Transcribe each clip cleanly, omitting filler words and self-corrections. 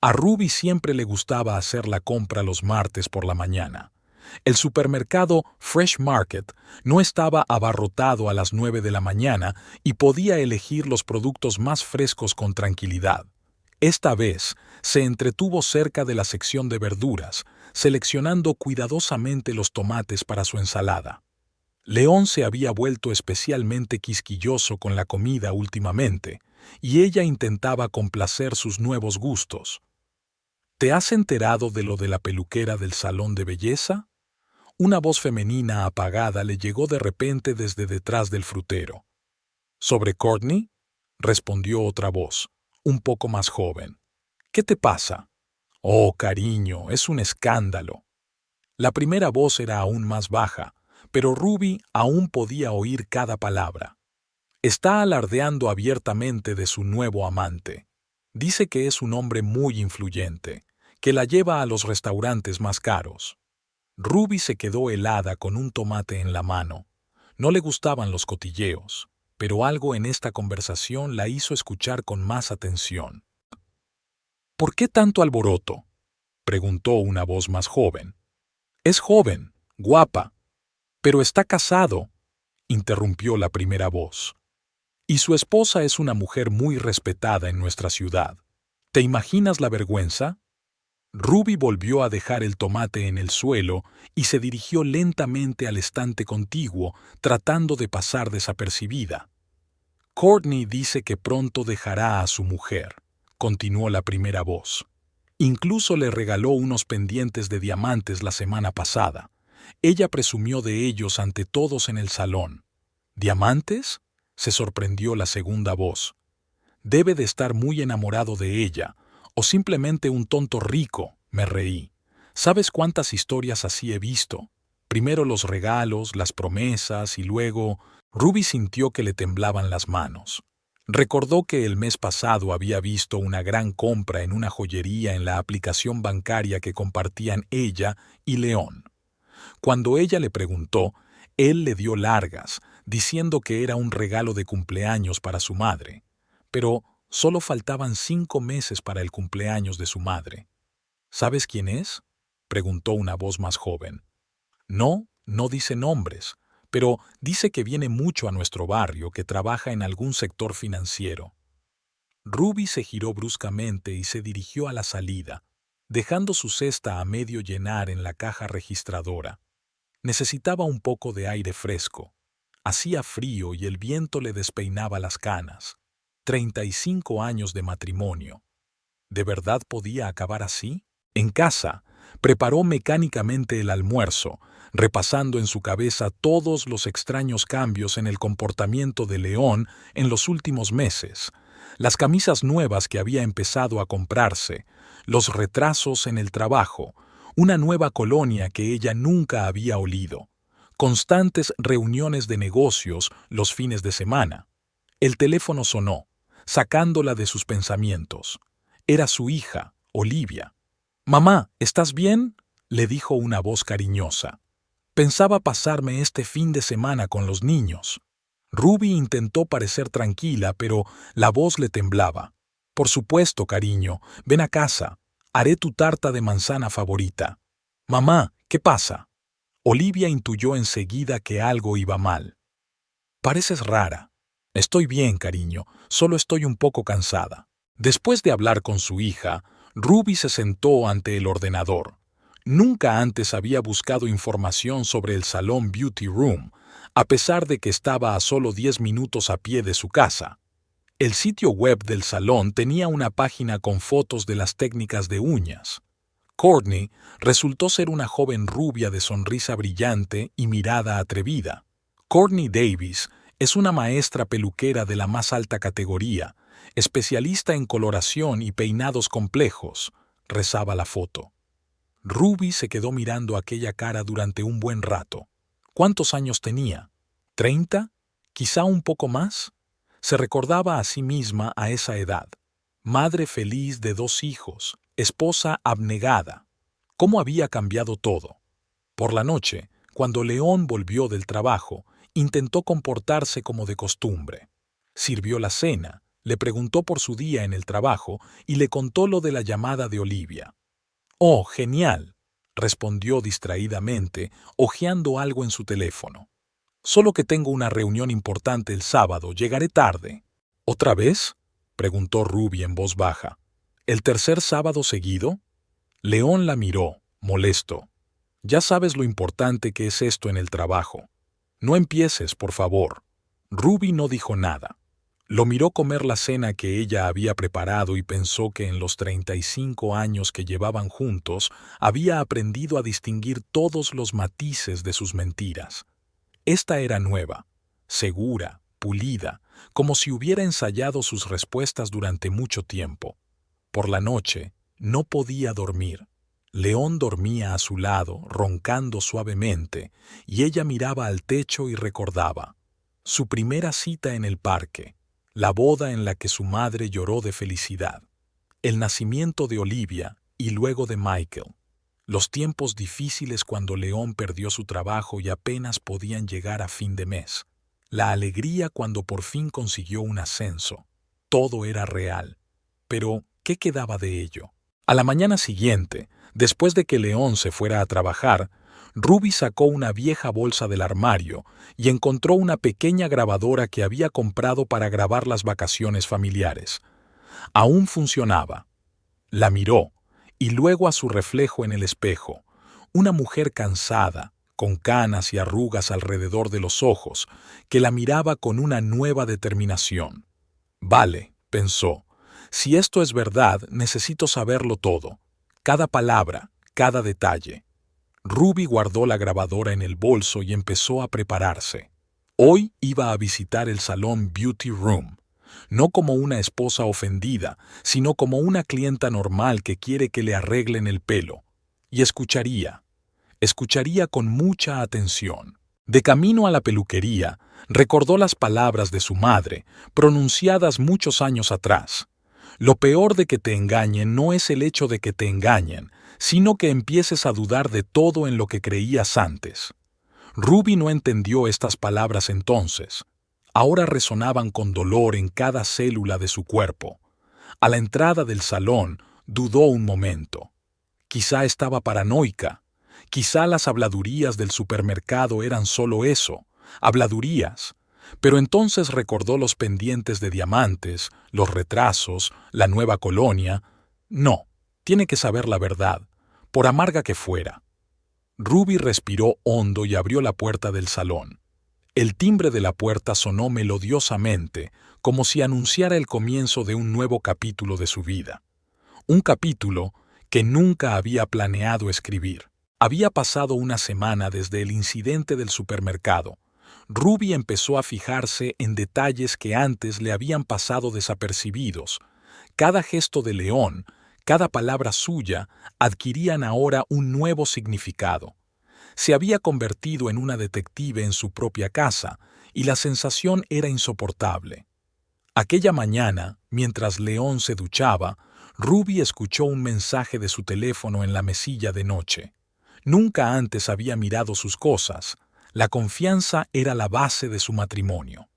A Ruby siempre le gustaba hacer la compra los martes por la mañana. El supermercado Fresh Market no estaba abarrotado a las 9 de la mañana y podía elegir los productos más frescos con tranquilidad. Esta vez se entretuvo cerca de la sección de verduras, seleccionando cuidadosamente los tomates para su ensalada. León se había vuelto especialmente quisquilloso con la comida últimamente, y ella intentaba complacer sus nuevos gustos. ¿Te has enterado de lo de la peluquera del salón de belleza? Una voz femenina apagada le llegó de repente desde detrás del frutero. ¿Sobre Courtney?, respondió otra voz, un poco más joven. ¿Qué te pasa? Oh, cariño, es un escándalo. La primera voz era aún más baja, pero Ruby aún podía oír cada palabra. Está alardeando abiertamente de su nuevo amante. Dice que es un hombre muy influyente, que la lleva a los restaurantes más caros. Ruby se quedó helada con un tomate en la mano. No le gustaban los cotilleos, pero algo en esta conversación la hizo escuchar con más atención. ¿Por qué tanto alboroto?, preguntó una voz más joven. Es joven, guapa, pero está casado, interrumpió la primera voz. Y su esposa es una mujer muy respetada en nuestra ciudad. ¿Te imaginas la vergüenza? Ruby volvió a dejar el tomate en el suelo y se dirigió lentamente al estante contiguo, tratando de pasar desapercibida. Courtney dice que pronto dejará a su mujer, continuó la primera voz. Incluso le regaló unos pendientes de diamantes la semana pasada. Ella presumió de ellos ante todos en el salón. ¿Diamantes?, se sorprendió la segunda voz. Debe de estar muy enamorado de ella, o simplemente un tonto rico, me reí. ¿Sabes cuántas historias así he visto? Primero los regalos, las promesas y luego... Ruby sintió que le temblaban las manos. Recordó que el mes pasado había visto una gran compra en una joyería en la aplicación bancaria que compartían ella y León. Cuando ella le preguntó, él le dio largas, diciendo que era un regalo de cumpleaños para su madre. Pero solo faltaban 5 meses para el cumpleaños de su madre. ¿Sabes quién es?, preguntó una voz más joven. No, no dice nombres, pero dice que viene mucho a nuestro barrio, que trabaja en algún sector financiero. Ruby se giró bruscamente y se dirigió a la salida, dejando su cesta a medio llenar en la caja registradora. Necesitaba un poco de aire fresco. Hacía frío y el viento le despeinaba las canas. 35 años de matrimonio. ¿De verdad podía acabar así? En casa, preparó mecánicamente el almuerzo, repasando en su cabeza todos los extraños cambios en el comportamiento de León en los últimos meses, las camisas nuevas que había empezado a comprarse, los retrasos en el trabajo, una nueva colonia que ella nunca había olido, constantes reuniones de negocios los fines de semana. El teléfono sonó, sacándola de sus pensamientos. Era su hija, Olivia. «Mamá, ¿estás bien?», le dijo una voz cariñosa. «Pensaba pasarme este fin de semana con los niños». Ruby intentó parecer tranquila, pero la voz le temblaba. «Por supuesto, cariño, ven a casa. Haré tu tarta de manzana favorita». «Mamá, ¿qué pasa?». Olivia intuyó enseguida que algo iba mal. «Pareces rara». «Estoy bien, cariño, solo estoy un poco cansada». Después de hablar con su hija, Ruby se sentó ante el ordenador. Nunca antes había buscado información sobre el salón Beauty Room, a pesar de que estaba a solo 10 minutos a pie de su casa. El sitio web del salón tenía una página con fotos de las técnicas de uñas. Courtney resultó ser una joven rubia de sonrisa brillante y mirada atrevida. Courtney Davis es una maestra peluquera de la más alta categoría, especialista en coloración y peinados complejos, rezaba la foto. Ruby se quedó mirando aquella cara durante un buen rato. ¿Cuántos años tenía? ¿30? ¿Quizá un poco más? Se recordaba a sí misma a esa edad. Madre feliz de 2 hijos, esposa abnegada. ¿Cómo había cambiado todo? Por la noche, cuando León volvió del trabajo, intentó comportarse como de costumbre. Sirvió la cena, Le preguntó por su día en el trabajo y le contó lo de la llamada de Olivia. «Oh, genial», respondió distraídamente, hojeando algo en su teléfono. «Solo que tengo una reunión importante el sábado, llegaré tarde». «¿Otra vez?», preguntó Ruby en voz baja. «¿El tercer sábado seguido?». León la miró, molesto. «Ya sabes lo importante que es esto en el trabajo. No empieces, por favor». Ruby no dijo nada. Lo miró comer la cena que ella había preparado y pensó que en los 35 años que llevaban juntos había aprendido a distinguir todos los matices de sus mentiras. Esta era nueva, segura, pulida, como si hubiera ensayado sus respuestas durante mucho tiempo. Por la noche, no podía dormir. León dormía a su lado, roncando suavemente, y ella miraba al techo y recordaba. Su primera cita en el parque, la boda en la que su madre lloró de felicidad, el nacimiento de Olivia y luego de Michael, los tiempos difíciles cuando León perdió su trabajo y apenas podían llegar a fin de mes, la alegría cuando por fin consiguió un ascenso. Todo era real. Pero, ¿qué quedaba de ello? A la mañana siguiente, después de que León se fuera a trabajar, Ruby sacó una vieja bolsa del armario y encontró una pequeña grabadora que había comprado para grabar las vacaciones familiares. Aún funcionaba. La miró, y luego a su reflejo en el espejo, una mujer cansada, con canas y arrugas alrededor de los ojos, que la miraba con una nueva determinación. «Vale», pensó, «si esto es verdad, necesito saberlo todo, cada palabra, cada detalle». Ruby guardó la grabadora en el bolso y empezó a prepararse. Hoy iba a visitar el salón Beauty Room, no como una esposa ofendida, sino como una clienta normal que quiere que le arreglen el pelo. Y escucharía con mucha atención. De camino a la peluquería, recordó las palabras de su madre, pronunciadas muchos años atrás. Lo peor de que te engañen no es el hecho de que te engañen, sino que empieces a dudar de todo en lo que creías antes. Ruby no entendió estas palabras entonces. Ahora resonaban con dolor en cada célula de su cuerpo. A la entrada del salón, dudó un momento. Quizá estaba paranoica. Quizá las habladurías del supermercado eran solo eso, habladurías. Pero entonces recordó los pendientes de diamantes, los retrasos, la nueva colonia. No, tiene que saber la verdad, por amarga que fuera. Ruby respiró hondo y abrió la puerta del salón. El timbre de la puerta sonó melodiosamente, como si anunciara el comienzo de un nuevo capítulo de su vida. Un capítulo que nunca había planeado escribir. Había pasado una semana desde el incidente del supermercado. Ruby empezó a fijarse en detalles que antes le habían pasado desapercibidos. Cada gesto de León, cada palabra suya, adquirían ahora un nuevo significado. Se había convertido en una detective en su propia casa, y la sensación era insoportable. Aquella mañana, mientras León se duchaba, Ruby escuchó un mensaje de su teléfono en la mesilla de noche. Nunca antes había mirado sus cosas. La confianza era la base de su matrimonio.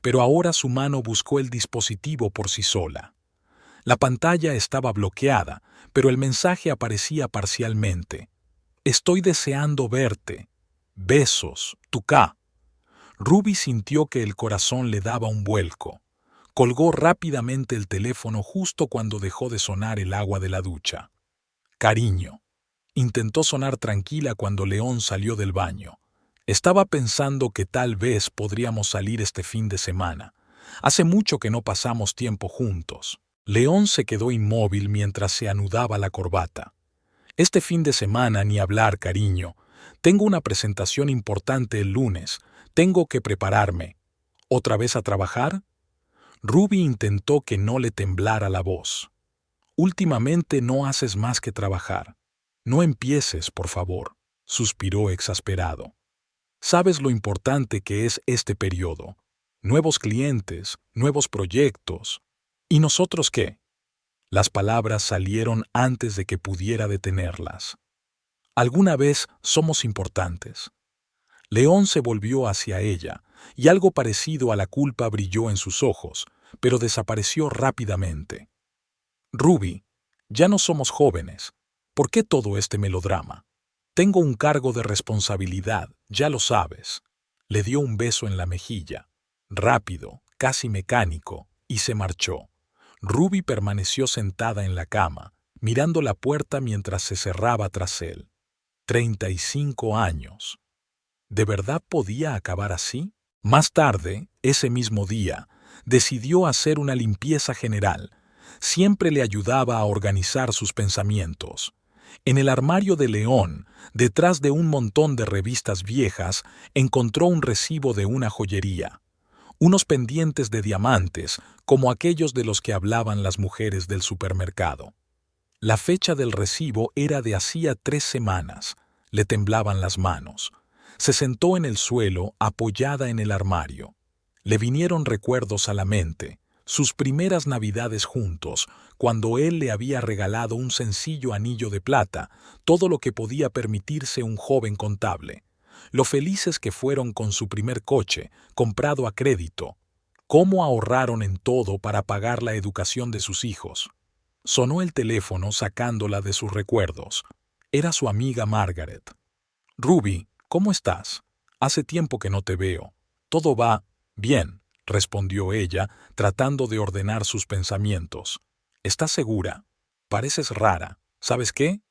Pero ahora su mano buscó el dispositivo por sí sola. La pantalla estaba bloqueada, pero el mensaje aparecía parcialmente. «Estoy deseando verte. Besos, Tuca». Ruby sintió que el corazón le daba un vuelco. Colgó rápidamente el teléfono justo cuando dejó de sonar el agua de la ducha. «Cariño». Intentó sonar tranquila cuando León salió del baño. Estaba pensando que tal vez podríamos salir este fin de semana. Hace mucho que no pasamos tiempo juntos. León se quedó inmóvil mientras se anudaba la corbata. «Este fin de semana ni hablar, cariño. Tengo una presentación importante el lunes. Tengo que prepararme. ¿Otra vez a trabajar?». Ruby intentó que no le temblara la voz. «Últimamente no haces más que trabajar. No empieces, por favor», suspiró exasperado. «Sabes lo importante que es este periodo. Nuevos clientes, nuevos proyectos. ¿Y nosotros qué?». Las palabras salieron antes de que pudiera detenerlas. «Alguna vez somos importantes». León se volvió hacia ella, y algo parecido a la culpa brilló en sus ojos, pero desapareció rápidamente. Ruby, ya no somos jóvenes. ¿Por qué todo este melodrama? Tengo un cargo de responsabilidad, ya lo sabes. Le dio un beso en la mejilla, rápido, casi mecánico, y se marchó. Ruby permaneció sentada en la cama, mirando la puerta mientras se cerraba tras él. 35 años. ¿De verdad podía acabar así? Más tarde, ese mismo día, decidió hacer una limpieza general. Siempre le ayudaba a organizar sus pensamientos. En el armario de León, detrás de un montón de revistas viejas, encontró un recibo de una joyería. Unos pendientes de diamantes, como aquellos de los que hablaban las mujeres del supermercado. La fecha del recibo era de hacía 3 semanas. Le temblaban las manos. Se sentó en el suelo, apoyada en el armario. Le vinieron recuerdos a la mente, sus primeras navidades juntos, cuando él le había regalado un sencillo anillo de plata, todo lo que podía permitirse un joven contable. Lo felices que fueron con su primer coche, comprado a crédito. Cómo ahorraron en todo para pagar la educación de sus hijos. Sonó el teléfono sacándola de sus recuerdos. Era su amiga Margaret. «Ruby, ¿cómo estás? Hace tiempo que no te veo. Todo va bien», respondió ella, tratando de ordenar sus pensamientos. «¿Estás segura? Pareces rara. ¿Sabes qué?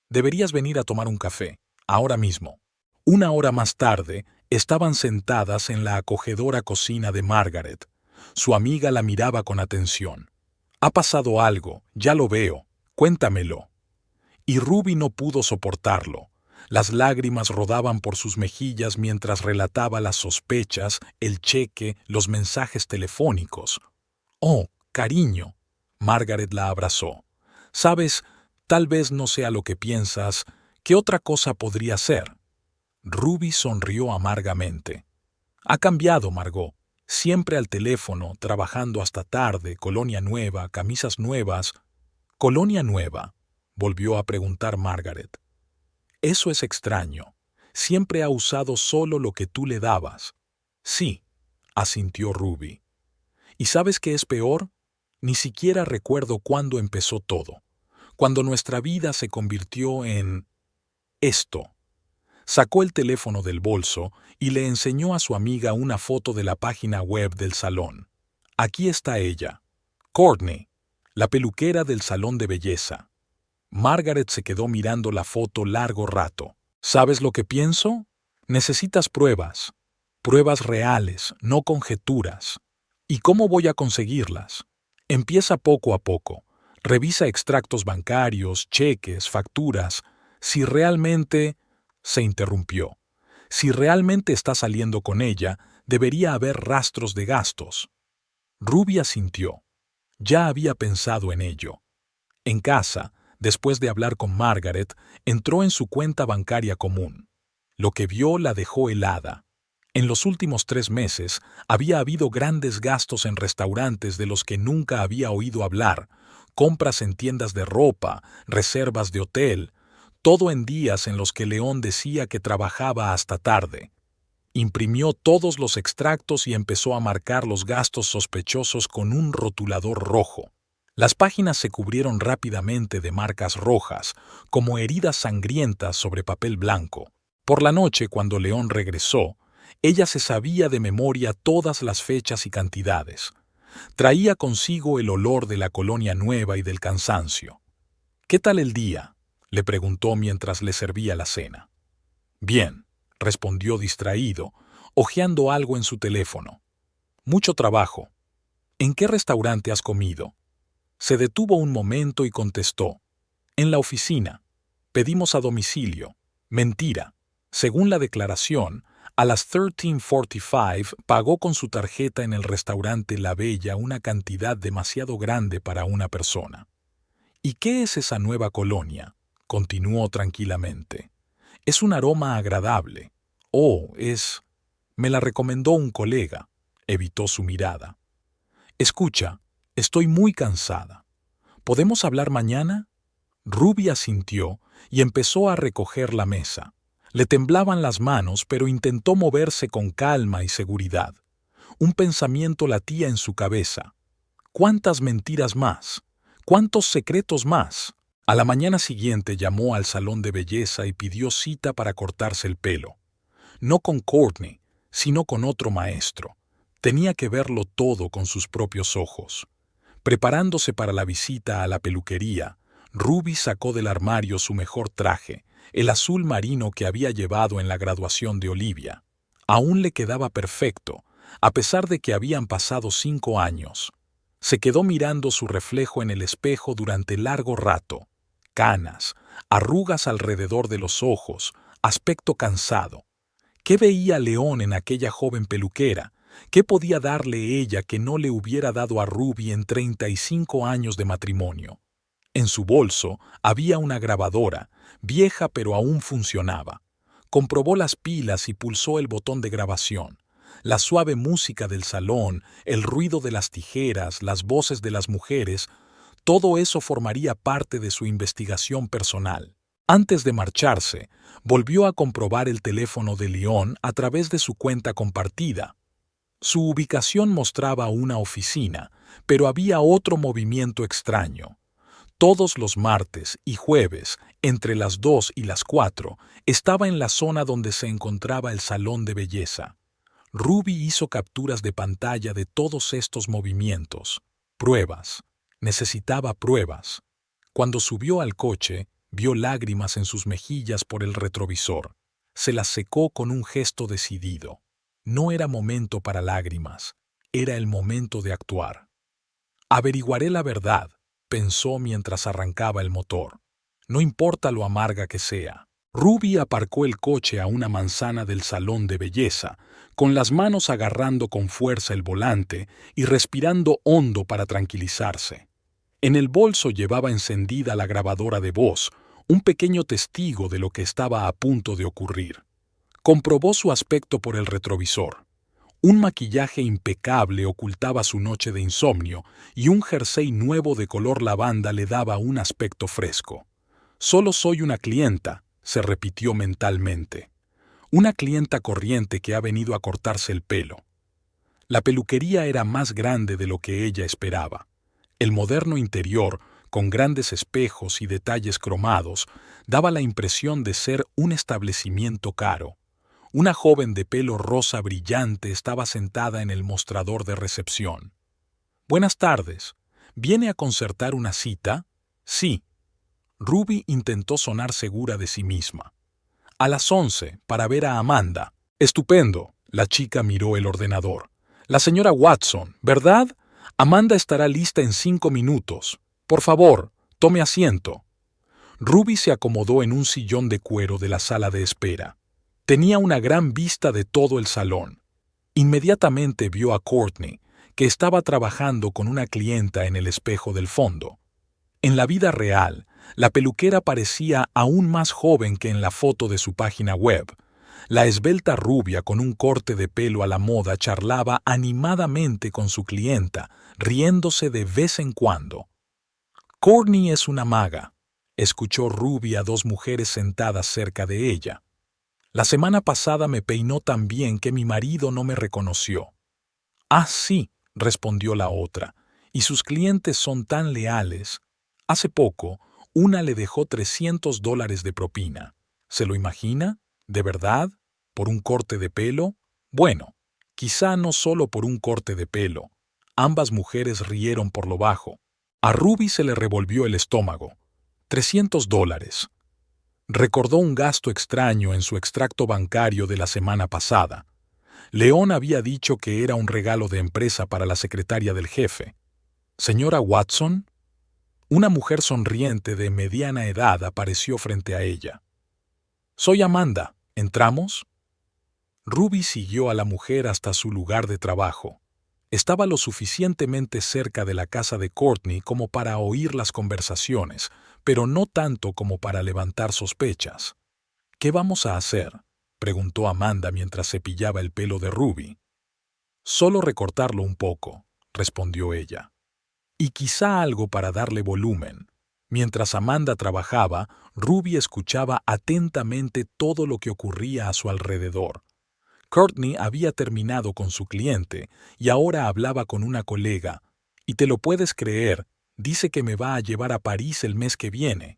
Deberías venir a tomar un café, ahora mismo». 1 hora más tarde, estaban sentadas en la acogedora cocina de Margaret. Su amiga la miraba con atención. «Ha pasado algo, ya lo veo. Cuéntamelo». Y Ruby no pudo soportarlo. Las lágrimas rodaban por sus mejillas mientras relataba las sospechas, el cheque, los mensajes telefónicos. «Oh, cariño», Margaret la abrazó. «Sabes, tal vez no sea lo que piensas. ¿Qué otra cosa podría ser?» Ruby sonrió amargamente. «Ha cambiado, Margot. Siempre al teléfono, trabajando hasta tarde, colonia nueva, camisas nuevas». «¿Colonia nueva?», volvió a preguntar Margaret. «Eso es extraño. Siempre ha usado solo lo que tú le dabas». «Sí», asintió Ruby. «¿Y sabes qué es peor? Ni siquiera recuerdo cuándo empezó todo. Cuando nuestra vida se convirtió en esto». Sacó el teléfono del bolso y le enseñó a su amiga una foto de la página web del salón. «Aquí está ella. Courtney, la peluquera del salón de belleza». Margaret se quedó mirando la foto largo rato. «¿Sabes lo que pienso? Necesitas pruebas. Pruebas reales, no conjeturas. ¿Y cómo voy a conseguirlas? Empieza poco a poco. Revisa extractos bancarios, cheques, facturas. Si realmente…» Se interrumpió. «Si realmente está saliendo con ella, debería haber rastros de gastos». Ruby asintió. Ya había pensado en ello. En casa, después de hablar con Margaret, entró en su cuenta bancaria común. Lo que vio la dejó helada. En los últimos 3 meses había habido grandes gastos en restaurantes de los que nunca había oído hablar, compras en tiendas de ropa, reservas de hotel, todo en días en los que León decía que trabajaba hasta tarde. Imprimió todos los extractos y empezó a marcar los gastos sospechosos con un rotulador rojo. Las páginas se cubrieron rápidamente de marcas rojas, como heridas sangrientas sobre papel blanco. Por la noche, cuando León regresó, ella se sabía de memoria todas las fechas y cantidades. Traía consigo el olor de la colonia nueva y del cansancio. «¿Qué tal el día?», le preguntó mientras le servía la cena. «Bien», respondió distraído, hojeando algo en su teléfono. «Mucho trabajo. ¿En qué restaurante has comido?». Se detuvo un momento y contestó. «En la oficina. Pedimos a domicilio». Mentira. Según la declaración, a las 13:45 pagó con su tarjeta en el restaurante La Bella una cantidad demasiado grande para una persona. «¿Y qué es esa nueva colonia?», continuó tranquilamente. «Es un aroma agradable. Oh, es…». «Me la recomendó un colega». Evitó su mirada. «Escucha, estoy muy cansada. ¿Podemos hablar mañana?». Ruby asintió y empezó a recoger la mesa. Le temblaban las manos, pero intentó moverse con calma y seguridad. Un pensamiento latía en su cabeza. ¿Cuántas mentiras más? ¿Cuántos secretos más? A la mañana siguiente llamó al salón de belleza y pidió cita para cortarse el pelo. No con Courtney, sino con otro maestro. Tenía que verlo todo con sus propios ojos. Preparándose para la visita a la peluquería, Ruby sacó del armario su mejor traje, el azul marino que había llevado en la graduación de Olivia. Aún le quedaba perfecto, a pesar de que habían pasado 5 años. Se quedó mirando su reflejo en el espejo durante largo rato. Canas, arrugas alrededor de los ojos, aspecto cansado. ¿Qué veía León en aquella joven peluquera? ¿Qué podía darle ella que no le hubiera dado a Ruby en 35 años de matrimonio? En su bolso había una grabadora, vieja pero aún funcionaba. Comprobó las pilas y pulsó el botón de grabación. La suave música del salón, el ruido de las tijeras, las voces de las mujeres, todo eso formaría parte de su investigación personal. Antes de marcharse, volvió a comprobar el teléfono de León a través de su cuenta compartida. Su ubicación mostraba una oficina, pero había otro movimiento extraño. Todos los martes y jueves, entre las 2 y las 4, estaba en la zona donde se encontraba el salón de belleza. Ruby hizo capturas de pantalla de todos estos movimientos. Pruebas. Necesitaba pruebas. Cuando subió al coche, vio lágrimas en sus mejillas por el retrovisor. Se las secó con un gesto decidido. No era momento para lágrimas. Era el momento de actuar. Averiguaré la verdad, pensó mientras arrancaba el motor. No importa lo amarga que sea. Ruby aparcó el coche a una manzana del salón de belleza, con las manos agarrando con fuerza el volante y respirando hondo para tranquilizarse. En el bolso llevaba encendida la grabadora de voz, un pequeño testigo de lo que estaba a punto de ocurrir. Comprobó su aspecto por el retrovisor. Un maquillaje impecable ocultaba su noche de insomnio y un jersey nuevo de color lavanda le daba un aspecto fresco. «Solo soy una clienta», se repitió mentalmente. Una clienta corriente que ha venido a cortarse el pelo. La peluquería era más grande de lo que ella esperaba. El moderno interior, con grandes espejos y detalles cromados, daba la impresión de ser un establecimiento caro. Una joven de pelo rosa brillante estaba sentada en el mostrador de recepción. «Buenas tardes. ¿Viene a concertar una cita?» «Sí». Ruby intentó sonar segura de sí misma. «A las 11, para ver a Amanda». «Estupendo», la chica miró el ordenador. «La señora Watson, ¿verdad? Amanda estará lista en 5 minutos. Por favor, tome asiento». Ruby se acomodó en un sillón de cuero de la sala de espera. Tenía una gran vista de todo el salón. Inmediatamente vio a Courtney, que estaba trabajando con una clienta en el espejo del fondo. En la vida real, la peluquera parecía aún más joven que en la foto de su página web. La esbelta rubia con un corte de pelo a la moda charlaba animadamente con su clienta, riéndose de vez en cuando. «Courtney es una maga», escuchó Ruby a 2 mujeres sentadas cerca de ella. «La semana pasada me peinó tan bien que mi marido no me reconoció». «Ah, sí», respondió la otra, «y sus clientes son tan leales». Hace poco, una le dejó $300 de propina. ¿Se lo imagina? ¿De verdad? ¿Por un corte de pelo? Bueno, quizá no solo por un corte de pelo. Ambas mujeres rieron por lo bajo. A Ruby se le revolvió el estómago. $300. Recordó un gasto extraño en su extracto bancario de la semana pasada. León había dicho que era un regalo de empresa para la secretaria del jefe. «¿Señora Watson?» Una mujer sonriente de mediana edad apareció frente a ella. «Soy Amanda. ¿Entramos?» Ruby siguió a la mujer hasta su lugar de trabajo. Estaba lo suficientemente cerca de la casa de Courtney como para oír las conversaciones, pero no tanto como para levantar sospechas. «¿Qué vamos a hacer?», preguntó Amanda mientras cepillaba el pelo de Ruby. «Solo recortarlo un poco», respondió ella. «Y quizá algo para darle volumen». Mientras Amanda trabajaba, Ruby escuchaba atentamente todo lo que ocurría a su alrededor. Courtney había terminado con su cliente y ahora hablaba con una colega, Y te lo puedes creer, dice que me va a llevar a París el mes que viene.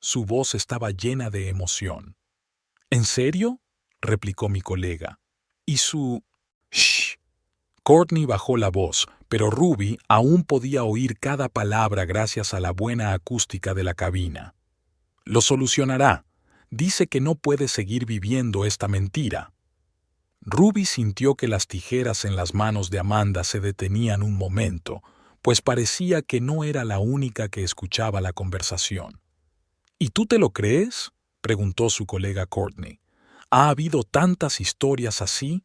Su voz estaba llena de emoción. ¿En serio?, replicó mi colega. Y su... Shh. Courtney bajó la voz, pero Ruby aún podía oír cada palabra gracias a la buena acústica de la cabina. Lo solucionará. Dice que no puede seguir viviendo esta mentira. Ruby sintió que las tijeras en las manos de Amanda se detenían un momento, pues parecía que no era la única que escuchaba la conversación. ¿Y tú te lo crees?, preguntó su colega Courtney. ¿Ha habido tantas historias así?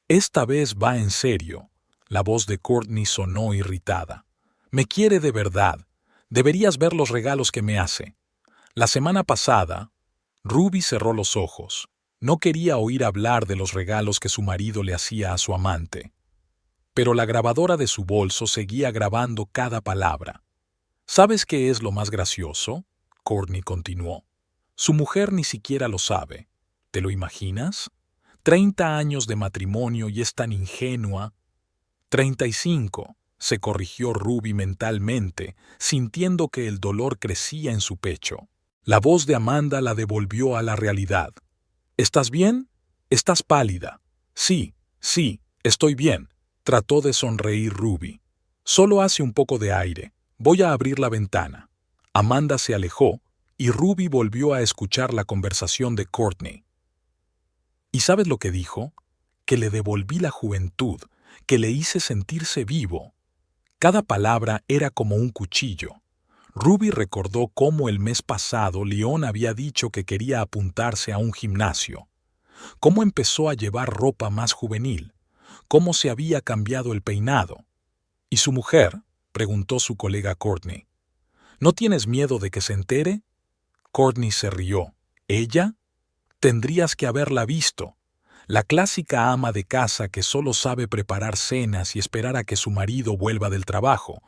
Esta vez va en serio. La voz de Courtney sonó irritada. Me quiere de verdad. Deberías ver los regalos que me hace. La semana pasada, Ruby cerró los ojos. No quería oír hablar de los regalos que su marido le hacía a su amante. Pero la grabadora de su bolso seguía grabando cada palabra. ¿Sabes qué es lo más gracioso?, Courtney continuó. Su mujer ni siquiera lo sabe. ¿Te lo imaginas? 30 años de matrimonio y es tan ingenua. 35, se corrigió Ruby mentalmente, sintiendo que el dolor crecía en su pecho. La voz de Amanda la devolvió a la realidad. ¿Estás bien? Estás pálida. Sí, estoy bien. Trató de sonreír Ruby. Solo hace un poco de aire. Voy a abrir la ventana. Amanda se alejó y Ruby volvió a escuchar la conversación de Courtney. ¿Y sabes lo que dijo? Que le devolví la juventud, que le hice sentirse vivo. Cada palabra era como un cuchillo. Ruby recordó cómo el mes pasado Leon había dicho que quería apuntarse a un gimnasio, cómo empezó a llevar ropa más juvenil, cómo se había cambiado el peinado. ¿Y su mujer?, preguntó su colega Courtney. ¿No tienes miedo de que se entere? Courtney se rió. ¿Ella? Tendrías que haberla visto. La clásica ama de casa que solo sabe preparar cenas y esperar a que su marido vuelva del trabajo.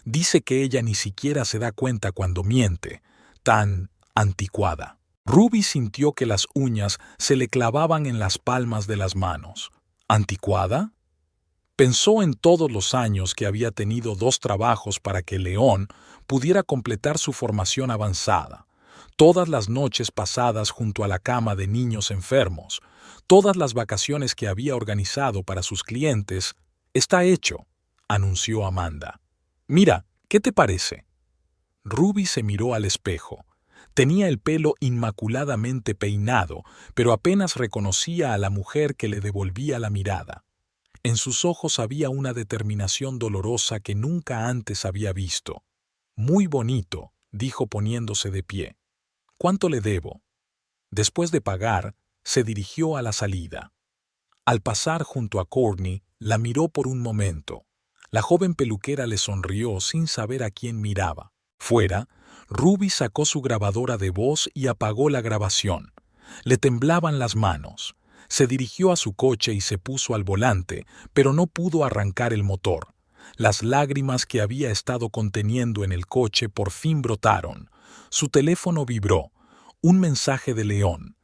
Dice que ella ni siquiera se da cuenta cuando miente. Tan anticuada. Ruby sintió que las uñas se le clavaban en las palmas de las manos. ¿Anticuada? Pensó en todos los años que había tenido 2 trabajos para que León pudiera completar su formación avanzada. Todas las noches pasadas junto a la cama de niños enfermos, todas las vacaciones que había organizado para sus clientes. Está hecho, anunció Amanda. Mira, ¿qué te parece? Ruby se miró al espejo. Tenía el pelo inmaculadamente peinado, pero apenas reconocía a la mujer que le devolvía la mirada. En sus ojos había una determinación dolorosa que nunca antes había visto. Muy bonito, dijo poniéndose de pie. ¿Cuánto le debo? Después de pagar, se dirigió a la salida. Al pasar junto a Courtney, la miró por un momento. La joven peluquera le sonrió sin saber a quién miraba. Fuera, Ruby sacó su grabadora de voz y apagó la grabación. Le temblaban las manos. Se dirigió a su coche y se puso al volante, pero no pudo arrancar el motor. Las lágrimas que había estado conteniendo en el coche por fin brotaron. Su teléfono vibró. Un mensaje de León.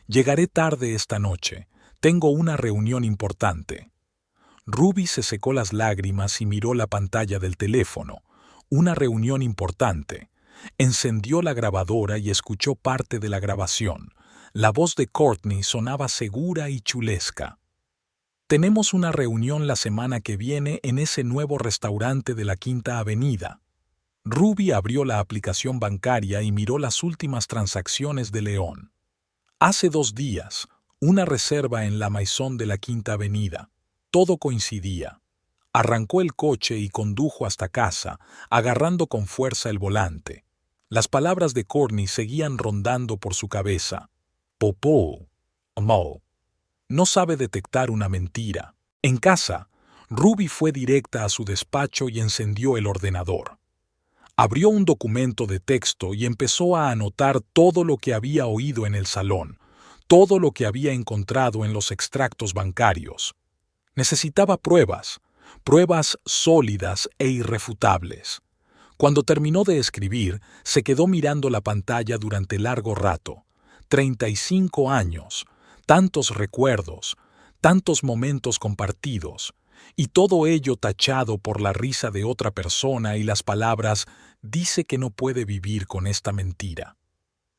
Llegaré tarde esta noche. Tengo una reunión importante. Ruby se secó las lágrimas y miró la pantalla del teléfono. Una reunión importante. Encendió la grabadora y escuchó parte de la grabación. La voz de Courtney sonaba segura y chulesca. Tenemos una reunión la semana que viene en ese nuevo restaurante de la Quinta Avenida. Ruby abrió la aplicación bancaria y miró las últimas transacciones de León. Hace 2 días, una reserva en la Maison de la Quinta Avenida. Todo coincidía. Arrancó el coche y condujo hasta casa, agarrando con fuerza el volante. Las palabras de Courtney seguían rondando por su cabeza. Popó, Mo. No sabe detectar una mentira. En casa, Ruby fue directa a su despacho y encendió el ordenador. Abrió un documento de texto y empezó a anotar todo lo que había oído en el salón, todo lo que había encontrado en los extractos bancarios. Necesitaba pruebas sólidas e irrefutables. Cuando terminó de escribir, se quedó mirando la pantalla durante largo rato. 35 años, tantos recuerdos, tantos momentos compartidos. Y todo ello tachado por la risa de otra persona y las palabras «dice que no puede vivir con esta mentira».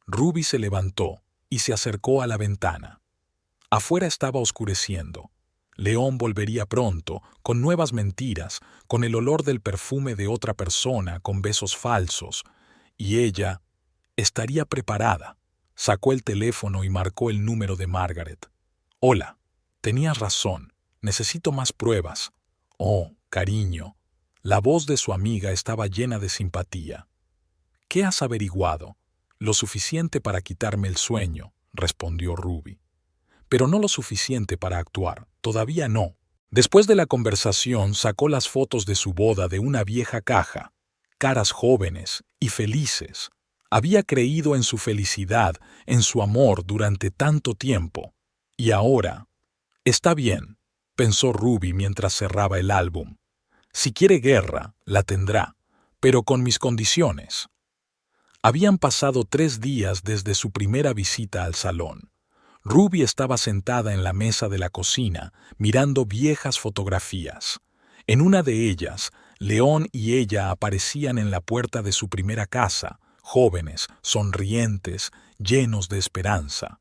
Ruby se levantó y se acercó a la ventana. Afuera estaba oscureciendo. León volvería pronto, con nuevas mentiras, con el olor del perfume de otra persona, con besos falsos. Y ella estaría preparada. Sacó el teléfono y marcó el número de Margaret. «Hola, tenías razón. Necesito más pruebas». «Oh, cariño». La voz de su amiga estaba llena de simpatía. «¿Qué has averiguado?» «Lo suficiente para quitarme el sueño», respondió Ruby. «Pero no lo suficiente para actuar. Todavía no». Después de la conversación, sacó las fotos de su boda de una vieja caja. Caras jóvenes y felices. Había creído en su felicidad, en su amor durante tanto tiempo. Y ahora... «Está bien», pensó Ruby mientras cerraba el álbum. «Si quiere guerra, la tendrá, pero con mis condiciones». Habían pasado 3 días desde su primera visita al salón. Ruby estaba sentada en la mesa de la cocina, mirando viejas fotografías. En una de ellas, León y ella aparecían en la puerta de su primera casa, jóvenes, sonrientes, llenos de esperanza.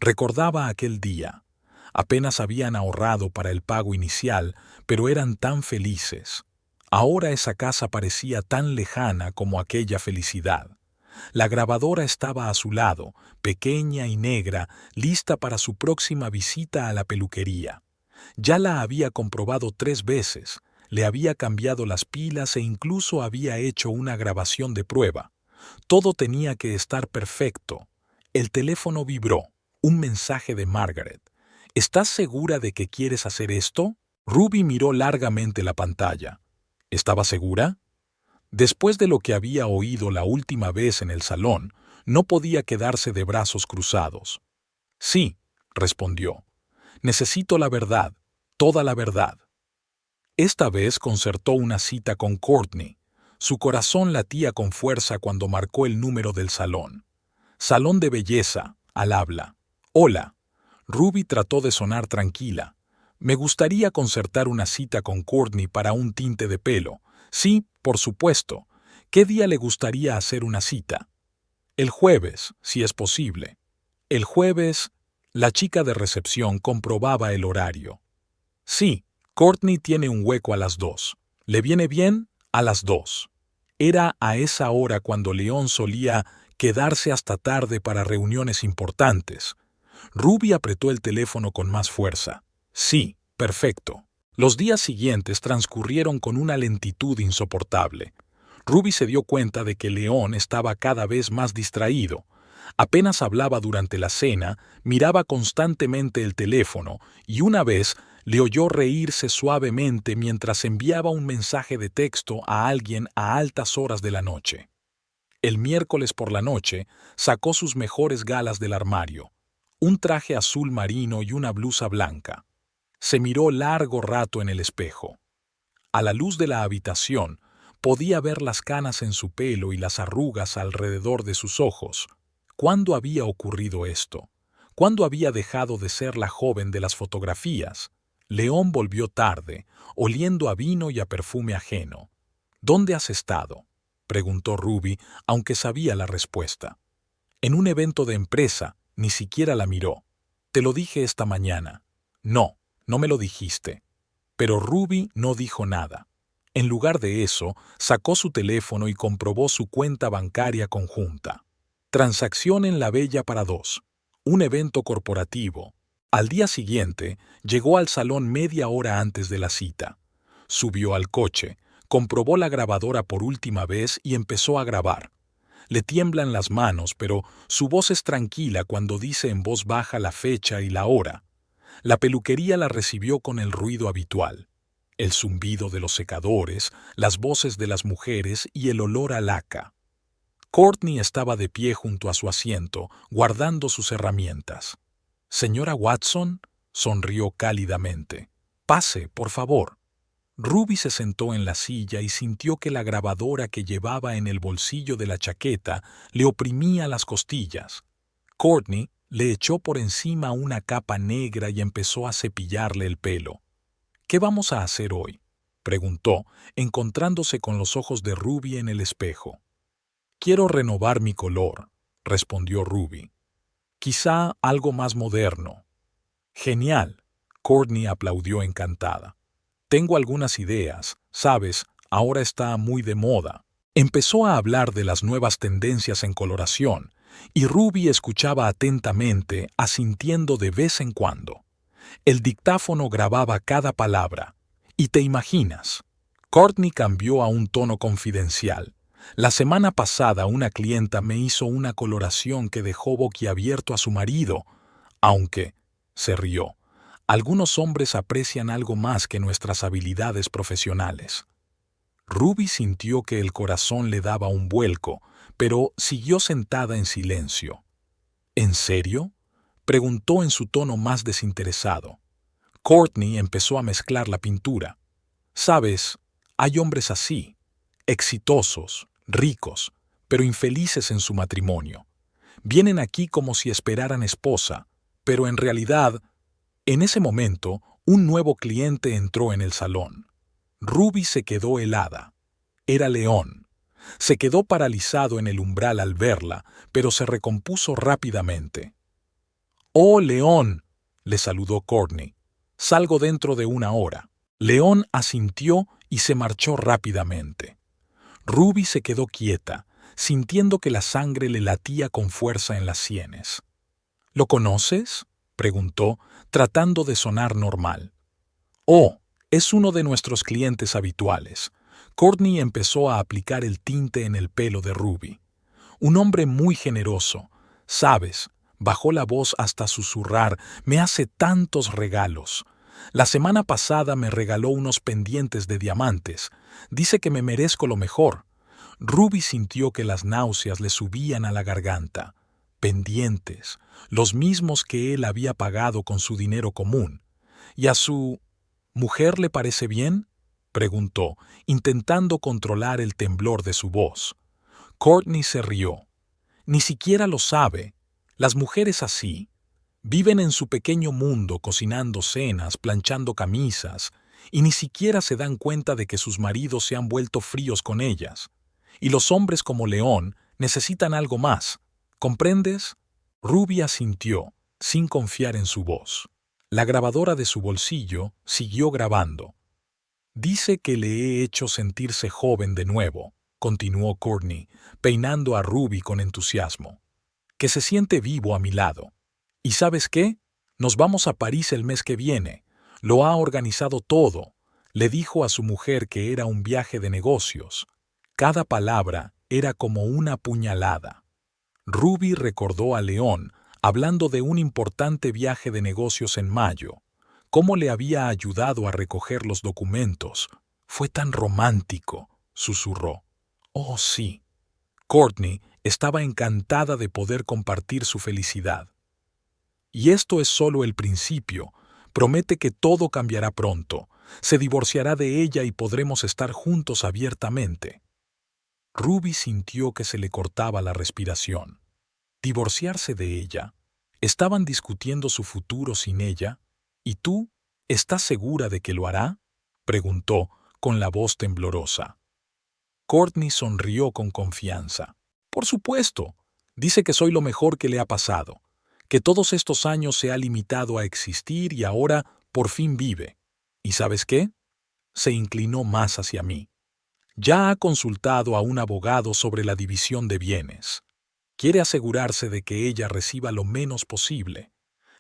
Recordaba aquel día. Apenas habían ahorrado para el pago inicial, pero eran tan felices. Ahora esa casa parecía tan lejana como aquella felicidad. La grabadora estaba a su lado, pequeña y negra, lista para su próxima visita a la peluquería. Ya la había comprobado 3 veces, le había cambiado las pilas e incluso había hecho una grabación de prueba. Todo tenía que estar perfecto. El teléfono vibró. Un mensaje de Margaret. «¿Estás segura de que quieres hacer esto?» Ruby miró largamente la pantalla. ¿Estaba segura? Después de lo que había oído la última vez en el salón, no podía quedarse de brazos cruzados. «Sí», respondió. «Necesito la verdad, toda la verdad». Esta vez concertó una cita con Courtney. Su corazón latía con fuerza cuando marcó el número del salón. «Salón de belleza», al habla. «Hola». Ruby trató de sonar tranquila. «Me gustaría concertar una cita con Courtney para un tinte de pelo». «Sí, por supuesto. ¿Qué día le gustaría hacer una cita?» «El jueves, si es posible». «El jueves...» La chica de recepción comprobaba el horario. «Sí, Courtney tiene un hueco a las 2. ¿Le viene bien?» «A las 2». Era a esa hora cuando León solía quedarse hasta tarde para reuniones importantes. Ruby apretó el teléfono con más fuerza. «Sí, perfecto». Los días siguientes transcurrieron con una lentitud insoportable. Ruby se dio cuenta de que León estaba cada vez más distraído. Apenas hablaba durante la cena, miraba constantemente el teléfono y una vez le oyó reírse suavemente mientras enviaba un mensaje de texto a alguien a altas horas de la noche. El miércoles por la noche sacó sus mejores galas del armario, un traje azul marino y una blusa blanca. Se miró largo rato en el espejo. A la luz de la habitación, podía ver las canas en su pelo y las arrugas alrededor de sus ojos. ¿Cuándo había ocurrido esto? ¿Cuándo había dejado de ser la joven de las fotografías? León volvió tarde, oliendo a vino y a perfume ajeno. «¿Dónde has estado?», preguntó Ruby, aunque sabía la respuesta. «En un evento de empresa», ni siquiera la miró. «Te lo dije esta mañana». «No, no me lo dijiste». Pero Ruby no dijo nada. En lugar de eso, sacó su teléfono y comprobó su cuenta bancaria conjunta. Transacción en La Bella para 2. Un evento corporativo. Al día siguiente, llegó al salón media hora antes de la cita. Subió al coche, comprobó la grabadora por última vez y empezó a grabar. Le tiemblan las manos, pero su voz es tranquila cuando dice en voz baja la fecha y la hora. La peluquería la recibió con el ruido habitual. El zumbido de los secadores, las voces de las mujeres y el olor a laca. Courtney estaba de pie junto a su asiento, guardando sus herramientas. «Señora Watson», sonrió cálidamente. «Pase, por favor». Ruby se sentó en la silla y sintió que la grabadora que llevaba en el bolsillo de la chaqueta le oprimía las costillas. Courtney le echó por encima una capa negra y empezó a cepillarle el pelo. ¿Qué vamos a hacer hoy?, preguntó, encontrándose con los ojos de Ruby en el espejo. Quiero renovar mi color, respondió Ruby. Quizá algo más moderno. Genial, Courtney aplaudió encantada. Tengo algunas ideas, sabes, ahora está muy de moda. Empezó a hablar de las nuevas tendencias en coloración, y Ruby escuchaba atentamente, asintiendo de vez en cuando. El dictáfono grababa cada palabra. Y te imaginas, Courtney cambió a un tono confidencial. La semana pasada una clienta me hizo una coloración que dejó boquiabierto a su marido, aunque, se rió, algunos hombres aprecian algo más que nuestras habilidades profesionales. Ruby sintió que el corazón le daba un vuelco, pero siguió sentada en silencio. ¿En serio?, preguntó en su tono más desinteresado. Courtney empezó a mezclar la pintura. Sabes, hay hombres así, exitosos, ricos, pero infelices en su matrimonio. Vienen aquí como si esperaran esposa, pero en realidad, en ese momento, un nuevo cliente entró en el salón. Ruby se quedó helada. Era León. Se quedó paralizado en el umbral al verla, pero se recompuso rápidamente. «Oh, León», le saludó Courtney. «Salgo dentro de una hora». León asintió y se marchó rápidamente. Ruby se quedó quieta, sintiendo que la sangre le latía con fuerza en las sienes. «¿Lo conoces?», preguntó, tratando de sonar normal. «Oh, es uno de nuestros clientes habituales». Courtney empezó a aplicar el tinte en el pelo de Ruby. «Un hombre muy generoso. Sabes», bajó la voz hasta susurrar, «me hace tantos regalos. La semana pasada me regaló unos pendientes de diamantes. Dice que me merezco lo mejor». Ruby sintió que las náuseas le subían a la garganta. Pendientes, los mismos que él había pagado con su dinero común. ¿Y a su mujer le parece bien?, preguntó, intentando controlar el temblor de su voz. Courtney se rió. «Ni siquiera lo sabe. Las mujeres así viven en su pequeño mundo cocinando cenas, planchando camisas, y ni siquiera se dan cuenta de que sus maridos se han vuelto fríos con ellas. Y los hombres como León necesitan algo más. ¿Comprendes?». Ruby asintió, sin confiar en su voz. La grabadora de su bolsillo siguió grabando. «Dice que le he hecho sentirse joven de nuevo», continuó Courtney, peinando a Ruby con entusiasmo. «Que se siente vivo a mi lado. ¿Y sabes qué? Nos vamos a París el mes que viene. Lo ha organizado todo». Le dijo a su mujer que era un viaje de negocios. Cada palabra era como una puñalada. Ruby recordó a León hablando de un importante viaje de negocios en mayo. Cómo le había ayudado a recoger los documentos. «Fue tan romántico», susurró. «Oh, sí». Courtney estaba encantada de poder compartir su felicidad. «Y esto es solo el principio. Promete que todo cambiará pronto. Se divorciará de ella y podremos estar juntos abiertamente». Ruby sintió que se le cortaba la respiración. ¿Divorciarse de ella? ¿Estaban discutiendo su futuro sin ella? «¿Y tú? ¿Estás segura de que lo hará?», preguntó, con la voz temblorosa. Courtney sonrió con confianza. «Por supuesto. Dice que soy lo mejor que le ha pasado, que todos estos años se ha limitado a existir y ahora por fin vive. ¿Y sabes qué?». Se inclinó más hacia mí. «Ya ha consultado a un abogado sobre la división de bienes. Quiere asegurarse de que ella reciba lo menos posible.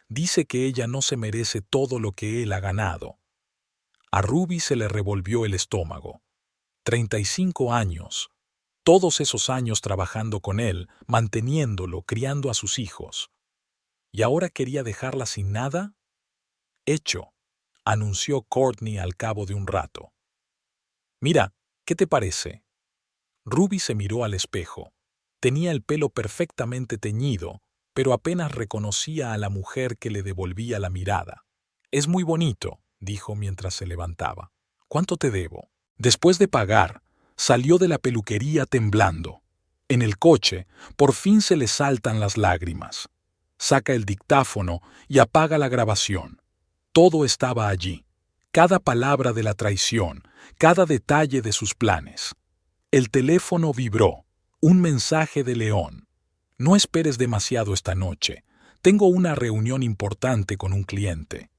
Dice que ella no se merece todo lo que él ha ganado». A Ruby se le revolvió el estómago. 35 años. Todos esos años trabajando con él, manteniéndolo, criando a sus hijos. ¿Y ahora quería dejarla sin nada? «Hecho», anunció Courtney al cabo de un rato. «Mira, ¿qué te parece?». Ruby se miró al espejo. Tenía el pelo perfectamente teñido, pero apenas reconocía a la mujer que le devolvía la mirada. «Es muy bonito», dijo mientras se levantaba. «¿Cuánto te debo?». Después de pagar, salió de la peluquería temblando. En el coche, por fin se le saltan las lágrimas. Saca el dictáfono y apaga la grabación. Todo estaba allí. cada palabra de la traición, cada detalle de sus planes. El teléfono vibró. Un mensaje de León. No esperes demasiado esta noche. Tengo una reunión importante con un cliente.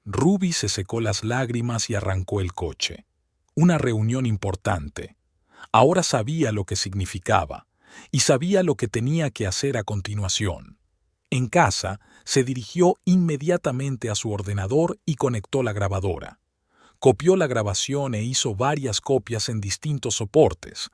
Ruby se secó las lágrimas y arrancó el coche. Una reunión importante. Ahora sabía lo que significaba y sabía lo que tenía que hacer a continuación. En casa, se dirigió inmediatamente a su ordenador y conectó la grabadora. Copió la grabación e hizo varias copias en distintos soportes.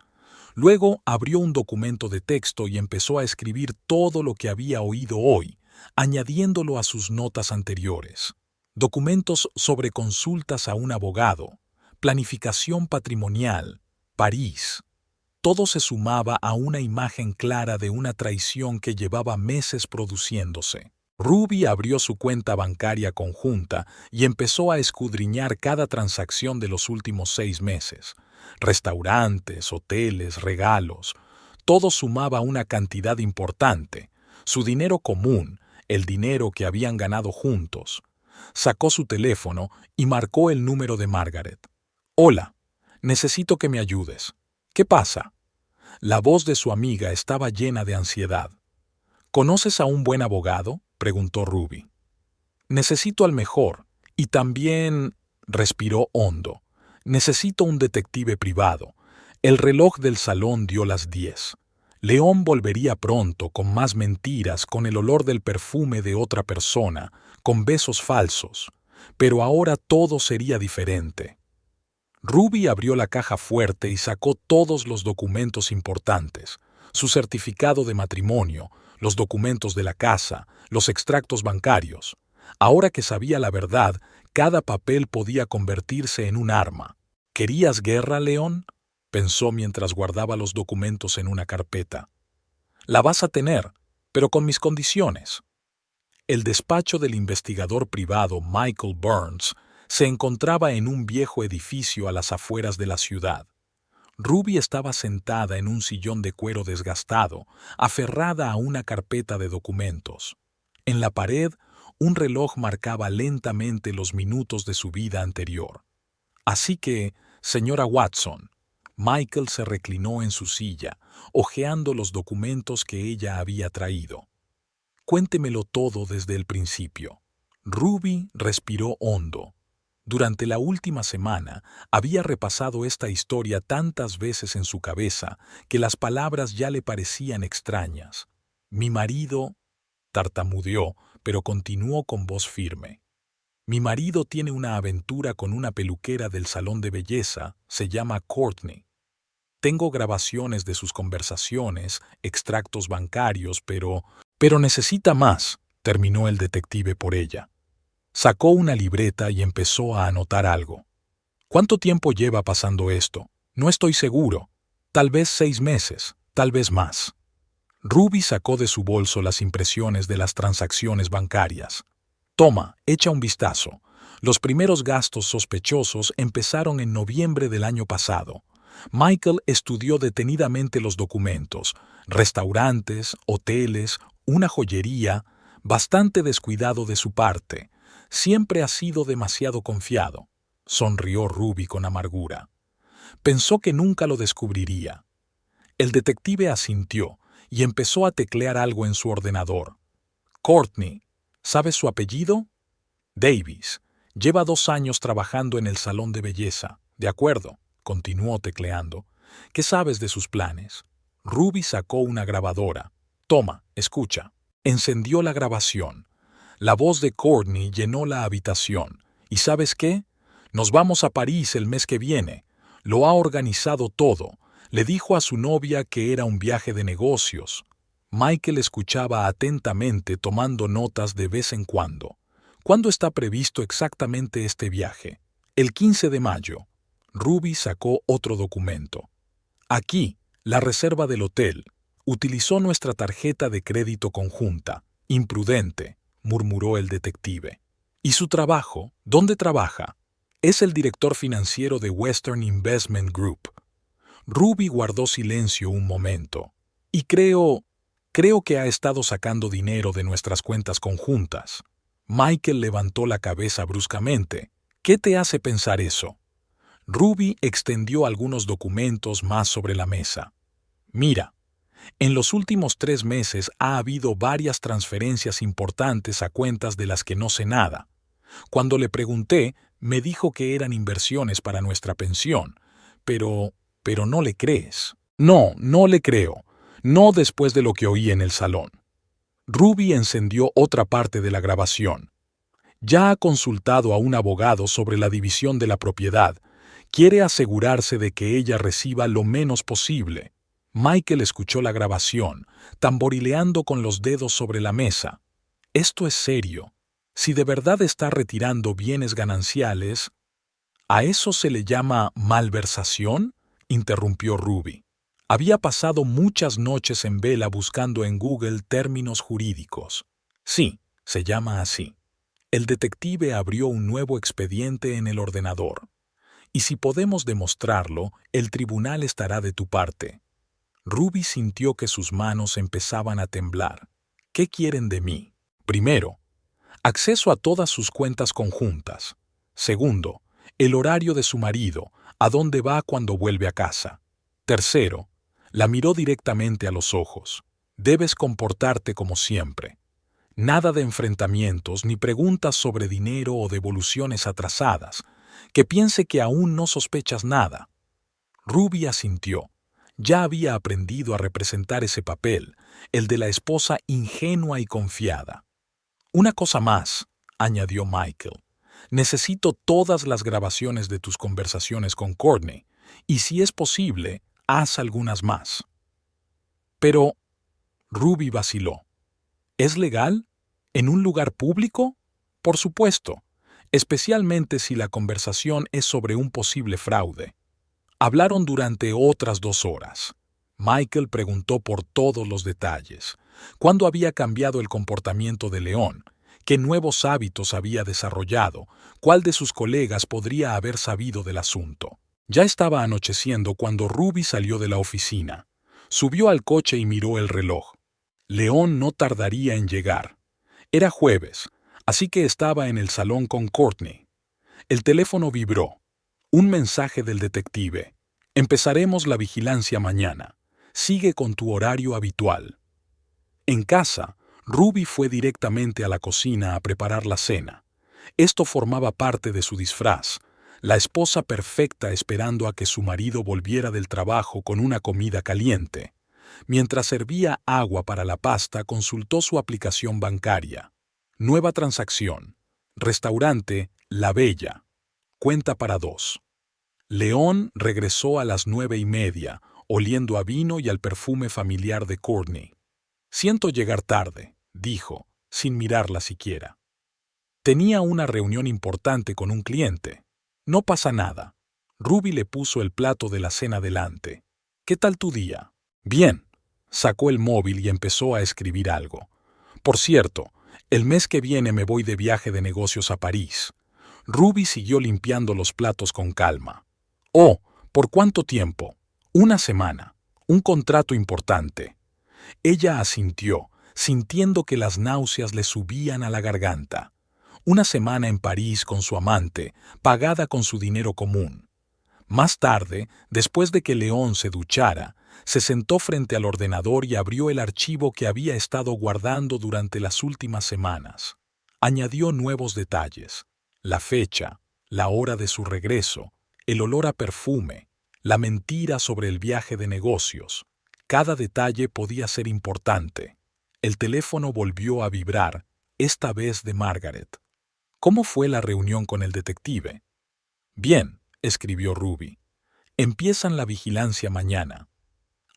Luego abrió un documento de texto y empezó a escribir todo lo que había oído hoy, añadiéndolo a sus notas anteriores. Documentos sobre consultas a un abogado, planificación patrimonial, París. Todo se sumaba a una imagen clara de una traición que llevaba meses produciéndose. Ruby abrió su cuenta bancaria conjunta y empezó a escudriñar cada transacción de los últimos 6 meses. Restaurantes, hoteles, regalos. Todo sumaba una cantidad importante. Su dinero común, el dinero que habían ganado juntos. Sacó su teléfono y marcó el número de Margaret. «Hola, necesito que me ayudes. ¿Qué pasa?» La voz de su amiga estaba llena de ansiedad. «¿Conoces a un buen abogado?», preguntó Ruby. «Necesito al mejor, y también…», respiró hondo, «necesito un detective privado». El reloj del salón dio las 10. León volvería pronto, con más mentiras, con el olor del perfume de otra persona, con besos falsos. Pero ahora todo sería diferente. Ruby abrió la caja fuerte y sacó todos los documentos importantes, su certificado de matrimonio, los documentos de la casa, los extractos bancarios. Ahora que sabía la verdad, cada papel podía convertirse en un arma. «¿Querías guerra, León?», pensó mientras guardaba los documentos en una carpeta. «La vas a tener, pero con mis condiciones». El despacho del investigador privado Michael Burns se encontraba en un viejo edificio a las afueras de la ciudad. Ruby estaba sentada en un sillón de cuero desgastado, aferrada a una carpeta de documentos. En la pared, un reloj marcaba lentamente los minutos de su vida anterior. «Así que, señora Watson», Michael se reclinó en su silla, hojeando los documentos que ella había traído. «Cuéntemelo todo desde el principio». Ruby respiró hondo. Durante la última semana había repasado esta historia tantas veces en su cabeza que las palabras ya le parecían extrañas. «Mi marido…», tartamudeó, pero continuó con voz firme. «Mi marido tiene una aventura con una peluquera del salón de belleza, se llama Courtney. Tengo grabaciones de sus conversaciones, extractos bancarios, pero necesita más», terminó el detective por ella. Sacó una libreta y empezó a anotar algo. «¿Cuánto tiempo lleva pasando esto? No estoy seguro. Tal vez 6 meses, tal vez más». Ruby sacó de su bolso las impresiones de las transacciones bancarias. «Toma, echa un vistazo. Los primeros gastos sospechosos empezaron en noviembre del año pasado». Michael estudió detenidamente los documentos. Restaurantes, hoteles, una joyería, bastante descuidado de su parte. Siempre ha sido demasiado confiado. Sonrió Ruby con amargura. Pensó que nunca lo descubriría. El detective asintió y empezó a teclear algo en su ordenador. «Courtney, ¿sabes su apellido?» «Davis. Lleva 2 años trabajando en el salón de belleza». «De acuerdo», continuó tecleando. «¿Qué sabes de sus planes?» Ruby sacó una grabadora. «Toma, escucha». Encendió la grabación. La voz de Courtney llenó la habitación. «¿Y sabes qué? Nos vamos a París el mes que viene. Lo ha organizado todo. Le dijo a su novia que era un viaje de negocios». Michael escuchaba atentamente, tomando notas de vez en cuando. «¿Cuándo está previsto exactamente este viaje?» «El 15 de mayo». Ruby sacó otro documento. «Aquí, la reserva del hotel. Utilizó nuestra tarjeta de crédito conjunta. Imprudente», murmuró el detective. «¿Y su trabajo? ¿Dónde trabaja?» «Es el director financiero de Western Investment Group». Ruby guardó silencio un momento. «Y creo que ha estado sacando dinero de nuestras cuentas conjuntas». Michael levantó la cabeza bruscamente. ¿Qué te hace pensar eso? Ruby extendió algunos documentos más sobre la mesa. Mira, en los últimos 3 meses ha habido varias transferencias importantes a cuentas de las que no sé nada. Cuando le pregunté, me dijo que eran inversiones para nuestra pensión. Pero no le crees. No, no le creo. No después de lo que oí en el salón. Ruby encendió otra parte de la grabación. Ya ha consultado a un abogado sobre la división de la propiedad. Quiere asegurarse de que ella reciba lo menos posible. Michael escuchó la grabación, tamborileando con los dedos sobre la mesa. Esto es serio. Si de verdad está retirando bienes gananciales, ¿a eso se le llama malversación?, interrumpió Ruby. Había pasado muchas noches en vela buscando en Google términos jurídicos. Sí, se llama así. El detective abrió un nuevo expediente en el ordenador. Y si podemos demostrarlo, el tribunal estará de tu parte. Ruby sintió que sus manos empezaban a temblar. ¿Qué quieren de mí? Primero, acceso a todas sus cuentas conjuntas. Segundo, el horario de su marido, a dónde va cuando vuelve a casa. Tercero, la miró directamente a los ojos. Debes comportarte como siempre. Nada de enfrentamientos ni preguntas sobre dinero o devoluciones atrasadas. Que piense que aún no sospechas nada. Ruby asintió. Ya había aprendido a representar ese papel, el de la esposa ingenua y confiada. Una cosa más, añadió Michael. Necesito todas las grabaciones de tus conversaciones con Courtney, y si es posible, haz algunas más. Pero, Ruby vaciló. ¿Es legal? ¿En un lugar público? Por supuesto, especialmente si la conversación es sobre un posible fraude. Hablaron durante otras 2 horas. Michael preguntó por todos los detalles. ¿Cuándo había cambiado el comportamiento de León? ¿Qué nuevos hábitos había desarrollado? ¿Cuál de sus colegas podría haber sabido del asunto? Ya estaba anocheciendo cuando Ruby salió de la oficina. Subió al coche y miró el reloj. León no tardaría en llegar. Era jueves, así que estaba en el salón con Courtney. El teléfono vibró. Un mensaje del detective. Empezaremos la vigilancia mañana. Sigue con tu horario habitual. En casa, Ruby fue directamente a la cocina a preparar la cena. Esto formaba parte de su disfraz, la esposa perfecta esperando a que su marido volviera del trabajo con una comida caliente. Mientras servía agua para la pasta, consultó su aplicación bancaria. Nueva transacción. Restaurante La Bella. Cuenta para 2. León regresó a las 9:30, oliendo a vino y al perfume familiar de Courtney. Siento llegar tarde, dijo, sin mirarla siquiera. Tenía una reunión importante con un cliente. No pasa nada. Ruby le puso el plato de la cena delante. ¿Qué tal tu día? Bien. Sacó el móvil y empezó a escribir algo. Por cierto, el mes que viene me voy de viaje de negocios a París. Ruby siguió limpiando los platos con calma. Oh, ¿por cuánto tiempo? 1 semana. Un contrato importante. Ella asintió, sintiendo que las náuseas le subían a la garganta. 1 semana en París con su amante, pagada con su dinero común. Más tarde, después de que León se duchara, se sentó frente al ordenador y abrió el archivo que había estado guardando durante las últimas semanas. Añadió nuevos detalles: la fecha, la hora de su regreso, el olor a perfume, la mentira sobre el viaje de negocios. Cada detalle podía ser importante. El teléfono volvió a vibrar, esta vez de Margaret. ¿Cómo fue la reunión con el detective? Bien, escribió Ruby. Empiezan la vigilancia mañana.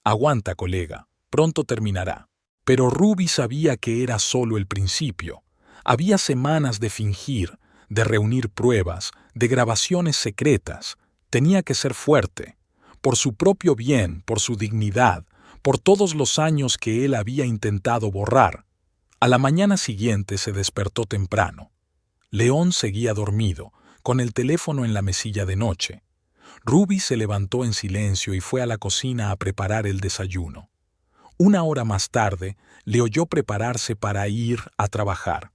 Aguanta, colega, pronto terminará. Pero Ruby sabía que era solo el principio. Había semanas de fingir, de reunir pruebas, de grabaciones secretas. Tenía que ser fuerte. Por su propio bien, por su dignidad, por todos los años que él había intentado borrar. A la mañana siguiente se despertó temprano. León seguía dormido, con el teléfono en la mesilla de noche. Ruby se levantó en silencio y fue a la cocina a preparar el desayuno. 1 hora más tarde, le oyó prepararse para ir a trabajar.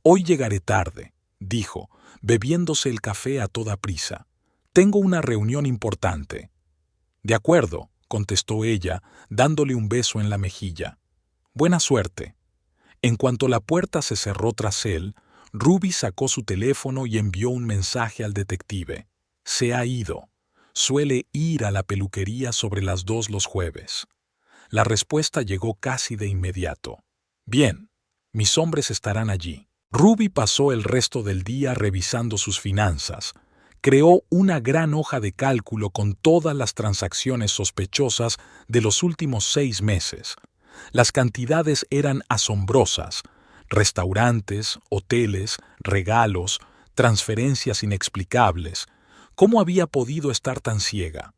Hoy llegaré tarde, dijo, bebiéndose el café a toda prisa. «Tengo una reunión importante». «De acuerdo», contestó ella, dándole un beso en la mejilla. «Buena suerte». En cuanto la puerta se cerró tras él, Ruby sacó su teléfono y envió un mensaje al detective. «Se ha ido. Suele ir a la peluquería sobre las 2 los jueves». La respuesta llegó casi de inmediato. «Bien, mis hombres estarán allí». Ruby pasó el resto del día revisando sus finanzas. Creó una gran hoja de cálculo con todas las transacciones sospechosas de los últimos 6 meses. Las cantidades eran asombrosas: restaurantes, hoteles, regalos, transferencias inexplicables. ¿Cómo había podido estar tan ciega?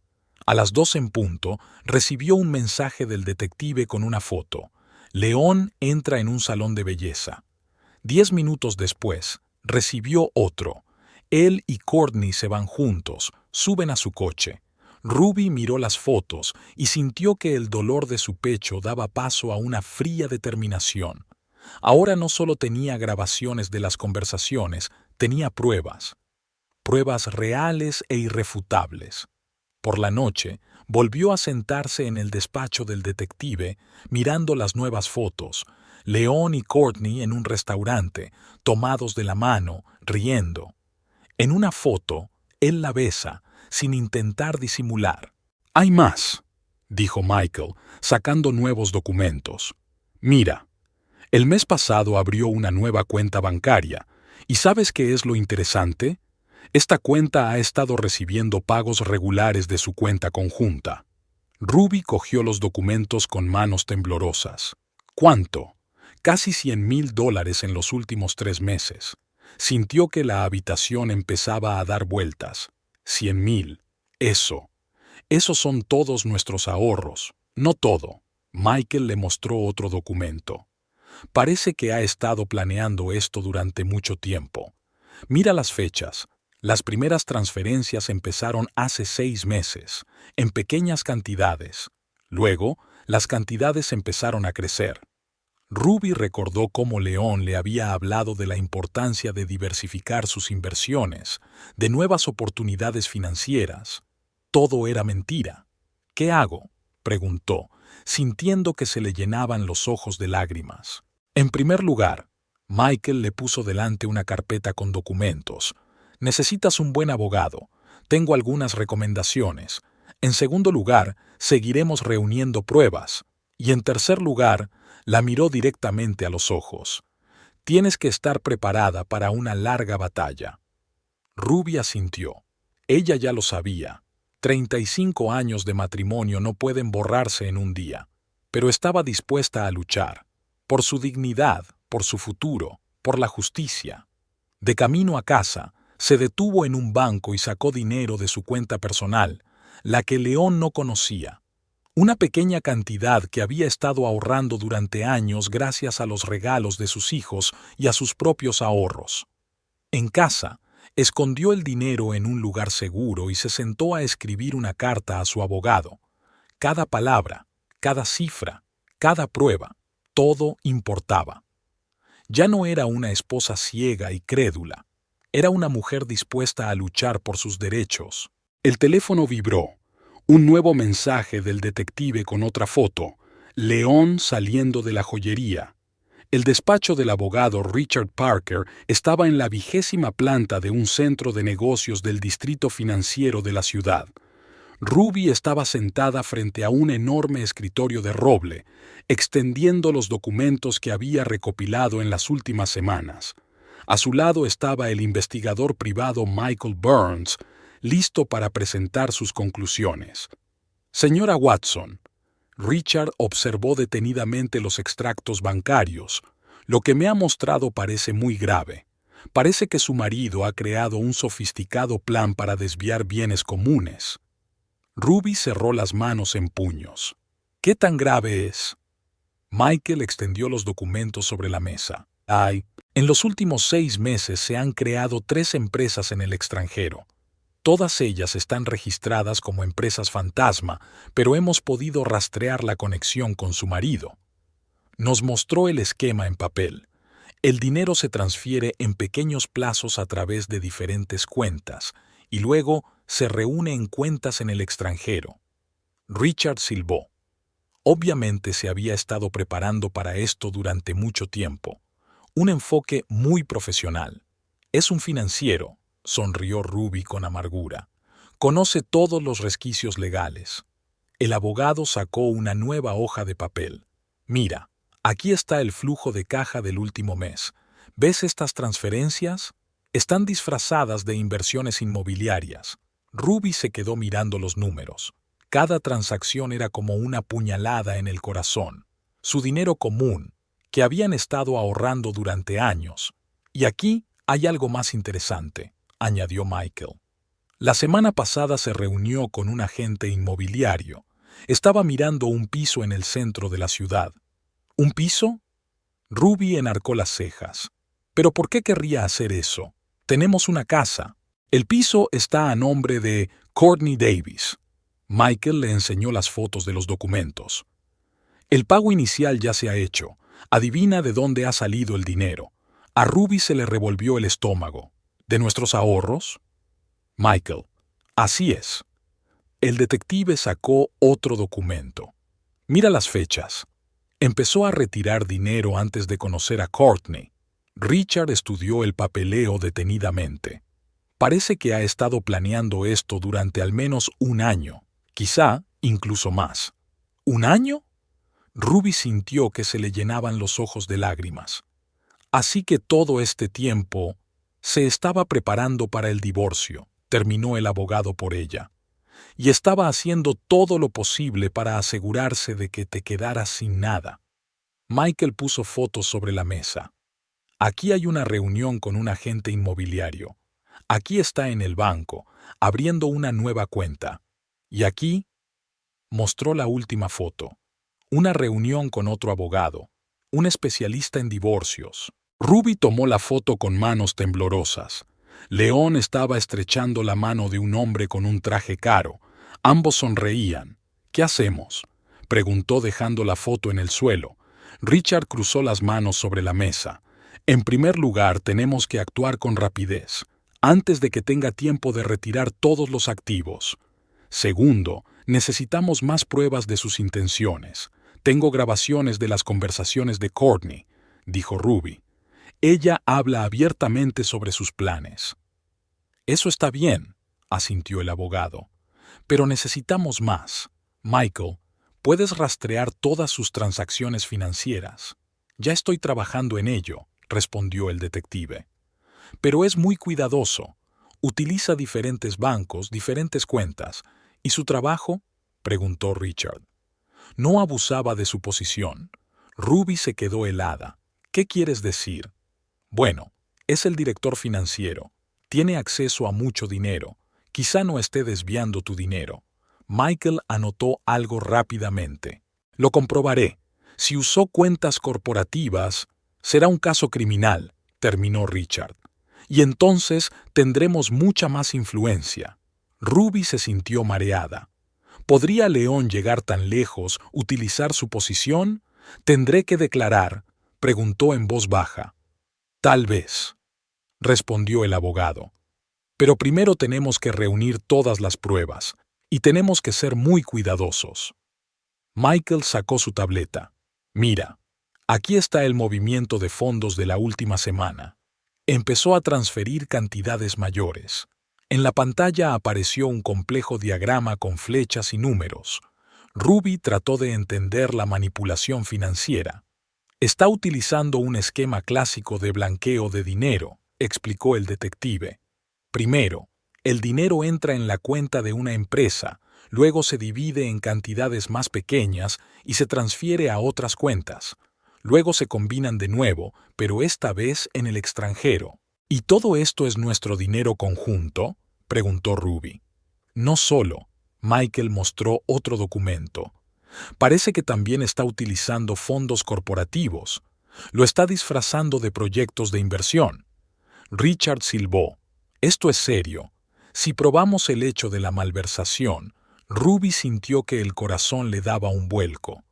A las 2 en punto, recibió un mensaje del detective con una foto. León entra en un salón de belleza. 10 minutos después, recibió otro. Él y Courtney se van juntos, suben a su coche. Ruby miró las fotos y sintió que el dolor de su pecho daba paso a una fría determinación. Ahora no solo tenía grabaciones de las conversaciones, tenía pruebas. Pruebas reales e irrefutables. Por la noche, volvió a sentarse en el despacho del detective, mirando las nuevas fotos. León y Courtney en un restaurante, tomados de la mano, riendo. En una foto, él la besa, sin intentar disimular. «Hay más», dijo Michael, sacando nuevos documentos. «Mira, el mes pasado abrió una nueva cuenta bancaria. ¿Y sabes qué es lo interesante? Esta cuenta ha estado recibiendo pagos regulares de su cuenta conjunta». Ruby cogió los documentos con manos temblorosas. «¿Cuánto?» «Casi $100,000 en los últimos 3 meses». Sintió que la habitación empezaba a dar vueltas. 100,000. Esos son todos nuestros ahorros. No todo. Michael le mostró otro documento. «Parece que ha estado planeando esto durante mucho tiempo. Mira las fechas. Las primeras transferencias empezaron hace 6 meses, en pequeñas cantidades. Luego, las cantidades empezaron a crecer». Ruby recordó cómo León le había hablado de la importancia de diversificar sus inversiones, de nuevas oportunidades financieras. Todo era mentira. «¿Qué hago?», preguntó, sintiendo que se le llenaban los ojos de lágrimas. En primer lugar, Michael le puso delante una carpeta con documentos. «Necesitas un buen abogado. Tengo algunas recomendaciones. En segundo lugar, seguiremos reuniendo pruebas. Y en tercer lugar», la miró directamente a los ojos. «Tienes que estar preparada para una larga batalla». Ruby asintió. Ella ya lo sabía. 35 años de matrimonio no pueden borrarse en un día. Pero estaba dispuesta a luchar. Por su dignidad, por su futuro, por la justicia. De camino a casa, se detuvo en un banco y sacó dinero de su cuenta personal, la que León no conocía. Una pequeña cantidad que había estado ahorrando durante años gracias a los regalos de sus hijos y a sus propios ahorros. En casa, escondió el dinero en un lugar seguro y se sentó a escribir una carta a su abogado. Cada palabra, cada cifra, cada prueba, todo importaba. Ya no era una esposa ciega y crédula. Era una mujer dispuesta a luchar por sus derechos. El teléfono vibró. Un nuevo mensaje del detective con otra foto. León saliendo de la joyería. El despacho del abogado Richard Parker estaba en la 20ª planta de un centro de negocios del distrito financiero de la ciudad. Ruby estaba sentada frente a un enorme escritorio de roble, extendiendo los documentos que había recopilado en las últimas semanas. A su lado estaba el investigador privado Michael Burns, listo para presentar sus conclusiones. «Señora Watson», Richard observó detenidamente los extractos bancarios. «Lo que me ha mostrado parece muy grave. Parece que su marido ha creado un sofisticado plan para desviar bienes comunes». Ruby cerró las manos en puños. «¿Qué tan grave es?». Michael extendió los documentos sobre la mesa. En los últimos 6 meses se han creado 3 empresas en el extranjero. Todas ellas están registradas como empresas fantasma, pero hemos podido rastrear la conexión con su marido». Nos mostró el esquema en papel. El dinero se transfiere en pequeños plazos a través de diferentes cuentas y luego se reúne en cuentas en el extranjero. Richard silbó. Obviamente se había estado preparando para esto durante mucho tiempo. Un enfoque muy profesional. Es un financiero, sonrió Ruby con amargura. Conoce todos los resquicios legales. El abogado sacó una nueva hoja de papel. Mira, aquí está el flujo de caja del último mes. ¿Ves estas transferencias? Están disfrazadas de inversiones inmobiliarias. Ruby se quedó mirando los números. Cada transacción era como una puñalada en el corazón. Su dinero común, que habían estado ahorrando durante años. Y aquí hay algo más interesante, añadió Michael. La semana pasada se reunió con un agente inmobiliario. Estaba mirando un piso en el centro de la ciudad. ¿Un piso? Ruby enarcó las cejas. ¿Pero por qué querría hacer eso? Tenemos una casa. El piso está a nombre de Courtney Davis. Michael le enseñó las fotos de los documentos. El pago inicial ya se ha hecho. Adivina de dónde ha salido el dinero. A Ruby se le revolvió el estómago. ¿De nuestros ahorros? Michael, así es. El detective sacó otro documento. Mira las fechas. Empezó a retirar dinero antes de conocer a Courtney. Richard estudió el papeleo detenidamente. Parece que ha estado planeando esto durante al menos un año, quizá incluso más. ¿Un año? Ruby sintió que se le llenaban los ojos de lágrimas. Así que todo este tiempo se estaba preparando para el divorcio, terminó el abogado por ella. Y estaba haciendo todo lo posible para asegurarse de que te quedaras sin nada. Michael puso fotos sobre la mesa. Aquí hay una reunión con un agente inmobiliario. Aquí está en el banco, abriendo una nueva cuenta. Y aquí mostró la última foto. Una reunión con otro abogado, un especialista en divorcios. Ruby tomó la foto con manos temblorosas. León estaba estrechando la mano de un hombre con un traje caro. Ambos sonreían. ¿Qué hacemos?, preguntó dejando la foto en el suelo. Richard cruzó las manos sobre la mesa. En primer lugar, tenemos que actuar con rapidez, antes de que tenga tiempo de retirar todos los activos. Segundo, necesitamos más pruebas de sus intenciones. Tengo grabaciones de las conversaciones de Courtney, dijo Ruby. Ella habla abiertamente sobre sus planes. Eso está bien, asintió el abogado. Pero necesitamos más. Michael, puedes rastrear todas sus transacciones financieras. Ya estoy trabajando en ello, respondió el detective. Pero es muy cuidadoso. Utiliza diferentes bancos, diferentes cuentas. ¿Y su trabajo?, preguntó Richard. No abusaba de su posición. Ruby se quedó helada. ¿Qué quieres decir? Bueno, es el director financiero. Tiene acceso a mucho dinero. Quizá no esté desviando tu dinero. Michael anotó algo rápidamente. Lo comprobaré. Si usó cuentas corporativas, será un caso criminal, terminó Richard. Y entonces tendremos mucha más influencia. Ruby se sintió mareada. ¿Podría León llegar tan lejos, utilizar su posición? ¿Tendré que declarar?, preguntó en voz baja. Tal vez, respondió el abogado. Pero primero tenemos que reunir todas las pruebas, y tenemos que ser muy cuidadosos. Michael sacó su tableta. Mira, aquí está el movimiento de fondos de la última semana. Empezó a transferir cantidades mayores. En la pantalla apareció un complejo diagrama con flechas y números. Ruby trató de entender la manipulación financiera. Está utilizando un esquema clásico de blanqueo de dinero, explicó el detective. Primero, el dinero entra en la cuenta de una empresa, luego se divide en cantidades más pequeñas y se transfiere a otras cuentas. Luego se combinan de nuevo, pero esta vez en el extranjero. ¿Y todo esto es nuestro dinero conjunto?, preguntó Ruby. No solo. Michael mostró otro documento. Parece que también está utilizando fondos corporativos. Lo está disfrazando de proyectos de inversión. Richard silbó. Esto es serio. Si probamos el hecho de la malversación, Ruby sintió que el corazón le daba un vuelco.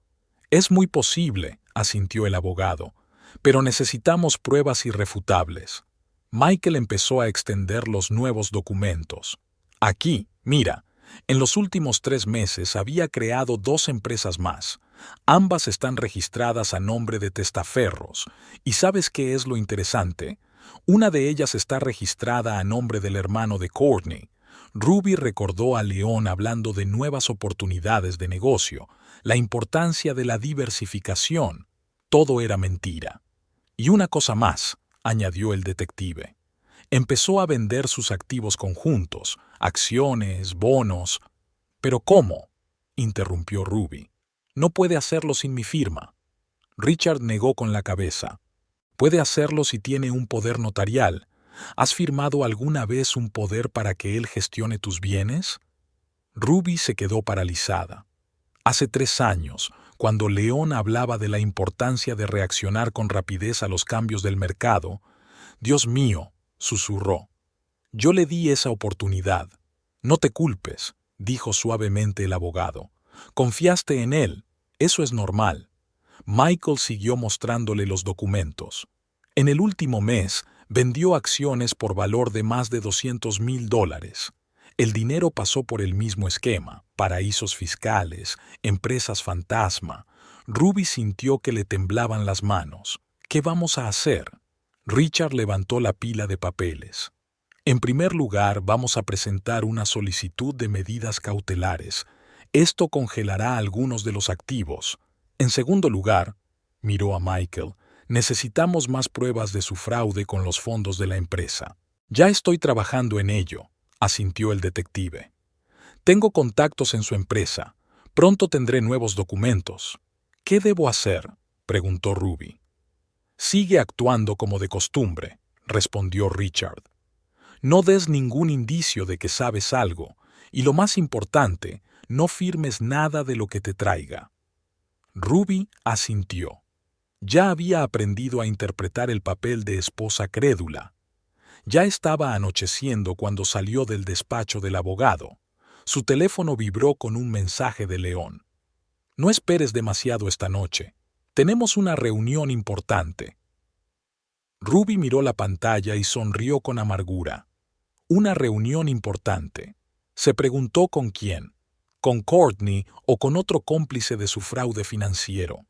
Es muy posible, asintió el abogado. Pero necesitamos pruebas irrefutables. Michael empezó a extender los nuevos documentos. Aquí, mira, en los últimos 3 meses había creado 2 empresas más. Ambas están registradas a nombre de testaferros. ¿Y sabes qué es lo interesante? Una de ellas está registrada a nombre del hermano de Courtney. Ruby recordó a León hablando de nuevas oportunidades de negocio, la importancia de la diversificación. Todo era mentira. Y una cosa más, añadió el detective. Empezó a vender sus activos conjuntos, acciones, bonos. ¿Pero cómo?, interrumpió Ruby. No puede hacerlo sin mi firma. Richard negó con la cabeza. Puede hacerlo si tiene un poder notarial. ¿Has firmado alguna vez un poder para que él gestione tus bienes? Ruby se quedó paralizada. Hace 3 años, cuando León hablaba de la importancia de reaccionar con rapidez a los cambios del mercado, «Dios mío», susurró. «Yo le di esa oportunidad. No te culpes», dijo suavemente el abogado. «Confiaste en él. Eso es normal». Michael siguió mostrándole los documentos. En el último mes, vendió acciones por valor de más de $200,000. El dinero pasó por el mismo esquema, paraísos fiscales, empresas fantasma. Ruby sintió que le temblaban las manos. ¿Qué vamos a hacer? Richard levantó la pila de papeles. En primer lugar, vamos a presentar una solicitud de medidas cautelares. Esto congelará algunos de los activos. En segundo lugar, miró a Michael, necesitamos más pruebas de su fraude con los fondos de la empresa. Ya estoy trabajando en ello, asintió el detective. Tengo contactos en su empresa. Pronto tendré nuevos documentos. ¿Qué debo hacer?, preguntó Ruby. Sigue actuando como de costumbre, respondió Richard. No des ningún indicio de que sabes algo, y lo más importante, no firmes nada de lo que te traiga. Ruby asintió. Ya había aprendido a interpretar el papel de esposa crédula. Ya estaba anocheciendo cuando salió del despacho del abogado. Su teléfono vibró con un mensaje de León. «No esperes demasiado esta noche. Tenemos una reunión importante». Ruby miró la pantalla y sonrió con amargura. Una reunión importante. Se preguntó con quién. ¿Con Courtney o con otro cómplice de su fraude financiero?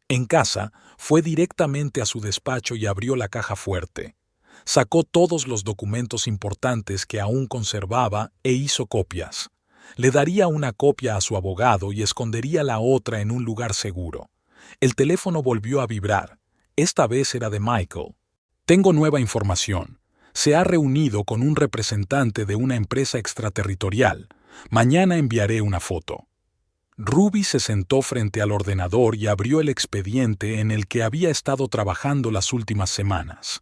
En casa, fue directamente a su despacho y abrió la caja fuerte. Sacó todos los documentos importantes que aún conservaba e hizo copias. Le daría una copia a su abogado y escondería la otra en un lugar seguro. El teléfono volvió a vibrar. Esta vez era de Michael. «Tengo nueva información. Se ha reunido con un representante de una empresa extraterritorial. Mañana enviaré una foto». Ruby se sentó frente al ordenador y abrió el expediente en el que había estado trabajando las últimas semanas.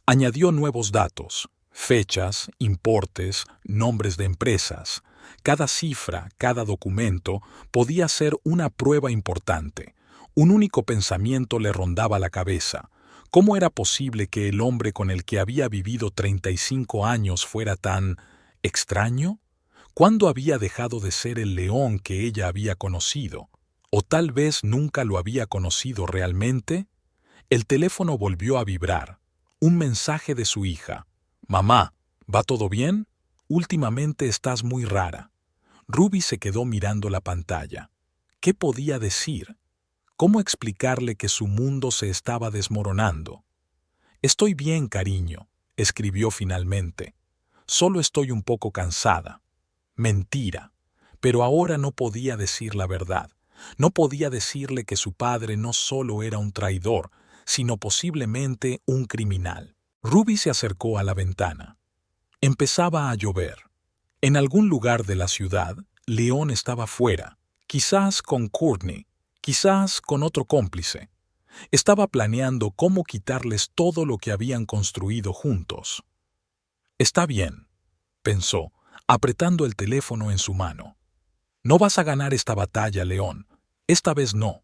Añadió nuevos datos, fechas, importes, nombres de empresas. Cada cifra, cada documento podía ser una prueba importante. Un único pensamiento le rondaba la cabeza. ¿Cómo era posible que el hombre con el que había vivido 35 años fuera tan extraño? ¿Cuándo había dejado de ser el León que ella había conocido? ¿O tal vez nunca lo había conocido realmente? El teléfono volvió a vibrar. Un mensaje de su hija. «Mamá, ¿va todo bien? Últimamente estás muy rara». Ruby se quedó mirando la pantalla. ¿Qué podía decir? ¿Cómo explicarle que su mundo se estaba desmoronando? «Estoy bien, cariño», escribió finalmente. «Solo estoy un poco cansada». Mentira. Pero ahora no podía decir la verdad. No podía decirle que su padre no solo era un traidor, sino posiblemente un criminal. Ruby se acercó a la ventana. Empezaba a llover. En algún lugar de la ciudad, León estaba fuera, quizás con Courtney, quizás con otro cómplice. Estaba planeando cómo quitarles todo lo que habían construido juntos. «Está bien», pensó, apretando el teléfono en su mano. «No vas a ganar esta batalla, León. Esta vez no».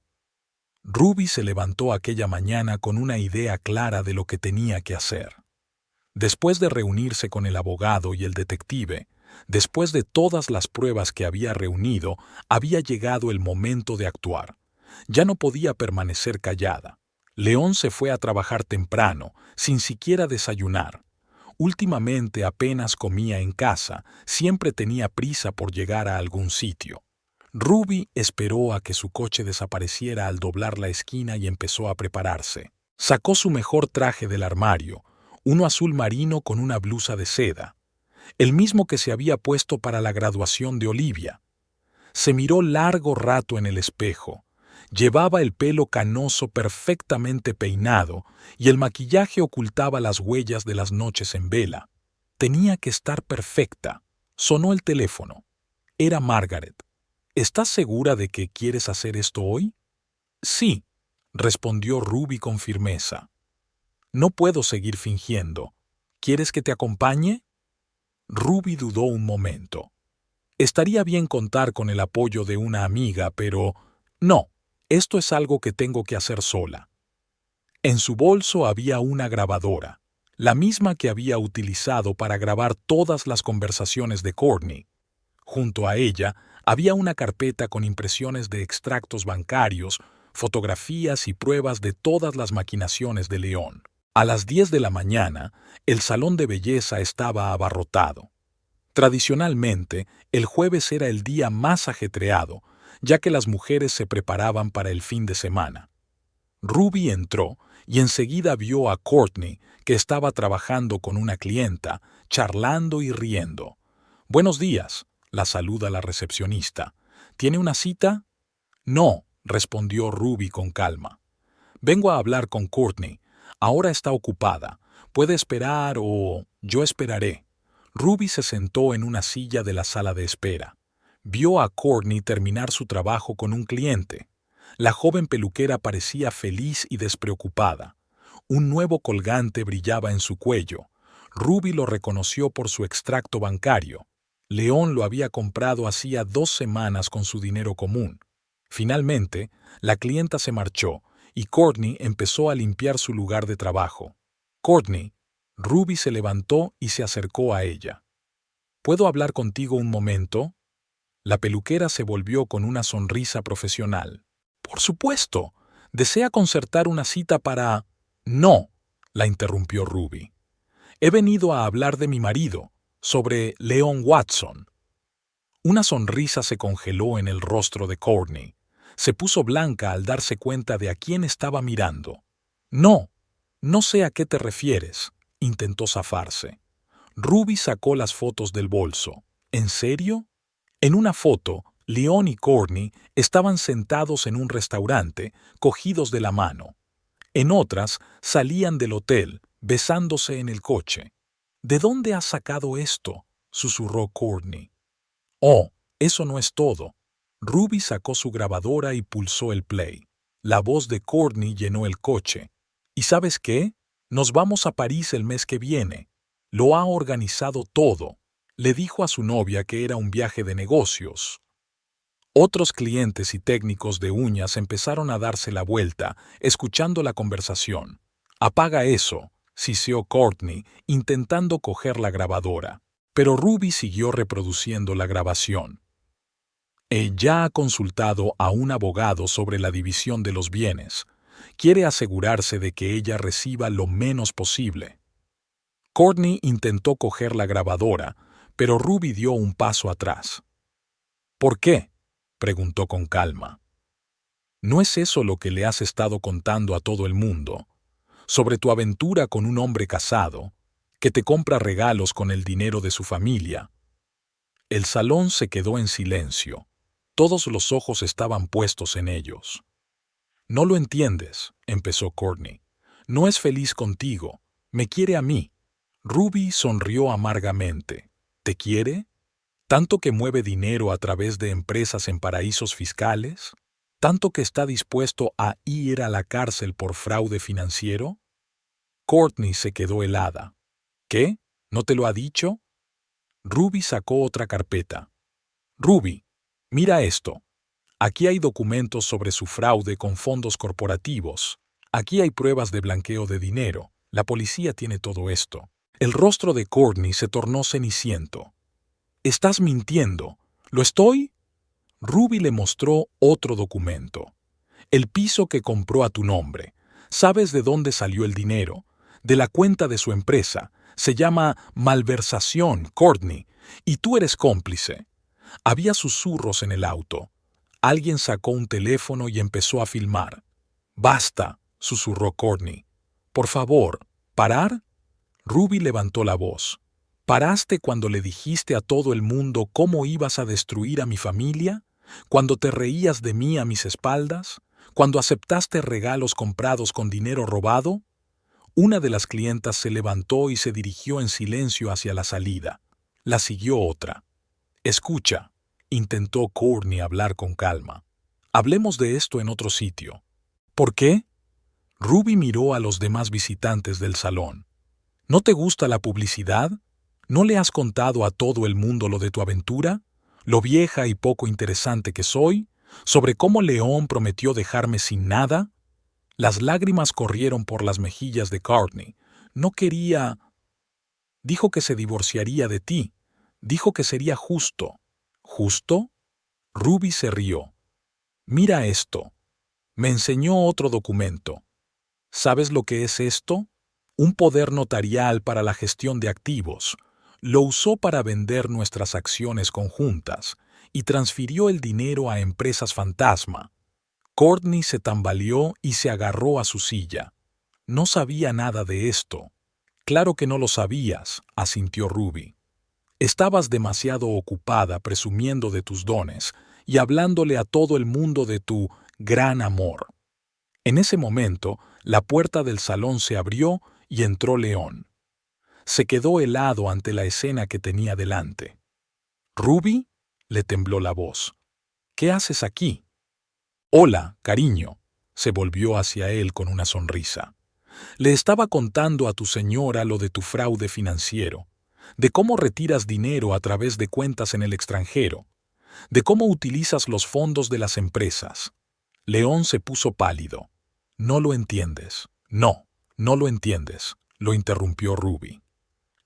Ruby se levantó aquella mañana con una idea clara de lo que tenía que hacer. Después de reunirse con el abogado y el detective, después de todas las pruebas que había reunido, había llegado el momento de actuar. Ya no podía permanecer callada. León se fue a trabajar temprano, sin siquiera desayunar. Últimamente apenas comía en casa, siempre tenía prisa por llegar a algún sitio. Ruby esperó a que su coche desapareciera al doblar la esquina y empezó a prepararse. Sacó su mejor traje del armario, uno azul marino con una blusa de seda, el mismo que se había puesto para la graduación de Olivia. Se miró largo rato en el espejo. Llevaba el pelo canoso perfectamente peinado y el maquillaje ocultaba las huellas de las noches en vela. Tenía que estar perfecta. Sonó el teléfono. Era Margaret. ¿Estás segura de que quieres hacer esto hoy? Sí, respondió Ruby con firmeza. No puedo seguir fingiendo. ¿Quieres que te acompañe? Ruby dudó un momento. Estaría bien contar con el apoyo de una amiga, pero no, esto es algo que tengo que hacer sola. En su bolso había una grabadora, la misma que había utilizado para grabar todas las conversaciones de Courtney. Junto a ella había una carpeta con impresiones de extractos bancarios, fotografías y pruebas de todas las maquinaciones de León. A las 10 de la mañana, el salón de belleza estaba abarrotado. Tradicionalmente, el jueves era el día más ajetreado, ya que las mujeres se preparaban para el fin de semana. Ruby entró y enseguida vio a Courtney, que estaba trabajando con una clienta, charlando y riendo. «Buenos días», la saluda la recepcionista. «¿Tiene una cita?» «No», respondió Ruby con calma. «Vengo a hablar con Courtney. Ahora está ocupada. Puede esperar o yo esperaré». Ruby se sentó en una silla de la sala de espera. Vio a Courtney terminar su trabajo con un cliente. La joven peluquera parecía feliz y despreocupada. Un nuevo colgante brillaba en su cuello. Ruby lo reconoció por su extracto bancario. León lo había comprado hacía 2 semanas con su dinero común. Finalmente, la clienta se marchó y Courtney empezó a limpiar su lugar de trabajo. «Courtney». Ruby se levantó y se acercó a ella. «¿Puedo hablar contigo un momento?» La peluquera se volvió con una sonrisa profesional. «Por supuesto. ¿Desea concertar una cita para...?» «No», la interrumpió Ruby. «He venido a hablar de mi marido, sobre León Watson». Una sonrisa se congeló en el rostro de Courtney. Se puso blanca al darse cuenta de a quién estaba mirando. «No, no sé a qué te refieres», intentó zafarse. Ruby sacó las fotos del bolso. ¿En serio? En una foto, León y Courtney estaban sentados en un restaurante, cogidos de la mano. En otras, salían del hotel, besándose en el coche. «¿De dónde has sacado esto?», susurró Courtney. «Oh, eso no es todo». Ruby sacó su grabadora y pulsó el play. La voz de Courtney llenó el coche. «¿Y sabes qué? Nos vamos a París el mes que viene. Lo ha organizado todo». Le dijo a su novia que era un viaje de negocios. Otros clientes y técnicos de uñas empezaron a darse la vuelta, escuchando la conversación. «Apaga eso», siseó Courtney, intentando coger la grabadora. Pero Ruby siguió reproduciendo la grabación. Ella ha consultado a un abogado sobre la división de los bienes. Quiere asegurarse de que ella reciba lo menos posible. Courtney intentó coger la grabadora, pero Ruby dio un paso atrás. «¿Por qué?», preguntó con calma. «¿No es eso lo que le has estado contando a todo el mundo? Sobre tu aventura con un hombre casado, que te compra regalos con el dinero de su familia». El salón se quedó en silencio. Todos los ojos estaban puestos en ellos. «No lo entiendes», empezó Courtney. «No es feliz contigo. Me quiere a mí». Ruby sonrió amargamente. «¿Te quiere? ¿Tanto que mueve dinero a través de empresas en paraísos fiscales? ¿Tanto que está dispuesto a ir a la cárcel por fraude financiero?» Courtney se quedó helada. «¿Qué? ¿No te lo ha dicho?» Ruby sacó otra carpeta. «Ruby, mira esto. Aquí hay documentos sobre su fraude con fondos corporativos. Aquí hay pruebas de blanqueo de dinero. La policía tiene todo esto». El rostro de Courtney se tornó ceniciento. «¿Estás mintiendo? ¿Lo estoy?» Ruby le mostró otro documento. «El piso que compró a tu nombre. Sabes de dónde salió el dinero, de la cuenta de su empresa. Se llama malversación, Courtney, y tú eres cómplice. Había susurros en el auto. Alguien sacó un teléfono y empezó a filmar. «Basta», susurró Courtney. «Por favor, ¿parar?» Ruby levantó la voz. ¿Paraste cuando le dijiste a todo el mundo cómo ibas a destruir a mi familia? ¿Cuando te reías de mí a mis espaldas? ¿Cuando aceptaste regalos comprados con dinero robado? Una de las clientas se levantó y se dirigió en silencio hacia la salida. La siguió otra. «Escucha», intentó Courtney hablar con calma. «Hablemos de esto en otro sitio». «¿Por qué?» Ruby miró a los demás visitantes del salón. ¿No te gusta la publicidad? ¿No le has contado a todo el mundo lo de tu aventura? ¿Lo vieja y poco interesante que soy? ¿Sobre cómo León prometió dejarme sin nada? Las lágrimas corrieron por las mejillas de Courtney. No quería... Dijo que se divorciaría de ti. Dijo que sería justo. ¿Justo? Ruby se rió. Mira esto. Me enseñó otro documento. ¿Sabes lo que es esto? Un poder notarial para la gestión de activos. Lo usó para vender nuestras acciones conjuntas y transfirió el dinero a empresas fantasma. Courtney se tambaleó y se agarró a su silla. No sabía nada de esto. Claro que no lo sabías, asintió Ruby. Estabas demasiado ocupada presumiendo de tus dones y hablándole a todo el mundo de tu gran amor. En ese momento, la puerta del salón se abrió y entró León. Se quedó helado ante la escena que tenía delante. «¿Ruby?» le tembló la voz. «¿Qué haces aquí?» «Hola, cariño», se volvió hacia él con una sonrisa. «Le estaba contando a tu señora lo de tu fraude financiero, de cómo retiras dinero a través de cuentas en el extranjero, de cómo utilizas los fondos de las empresas». León se puso pálido. «No lo entiendes. No, no lo entiendes», lo interrumpió Ruby.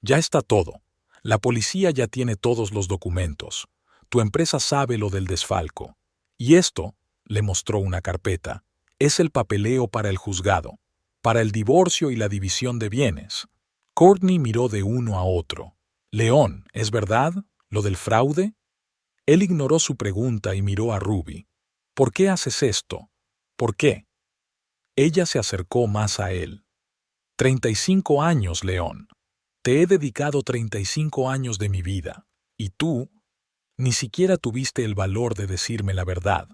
«Ya está todo. La policía ya tiene todos los documentos. Tu empresa sabe lo del desfalco. Y esto», le mostró una carpeta, «es el papeleo para el juzgado, para el divorcio y la división de bienes». Courtney miró de uno a otro. «León, ¿es verdad? ¿Lo del fraude?» Él ignoró su pregunta y miró a Ruby. «¿Por qué haces esto? ¿Por qué?» Ella se acercó más a él. 35 años, León. Te he dedicado 35 años de mi vida. Y tú, ni siquiera tuviste el valor de decirme la verdad.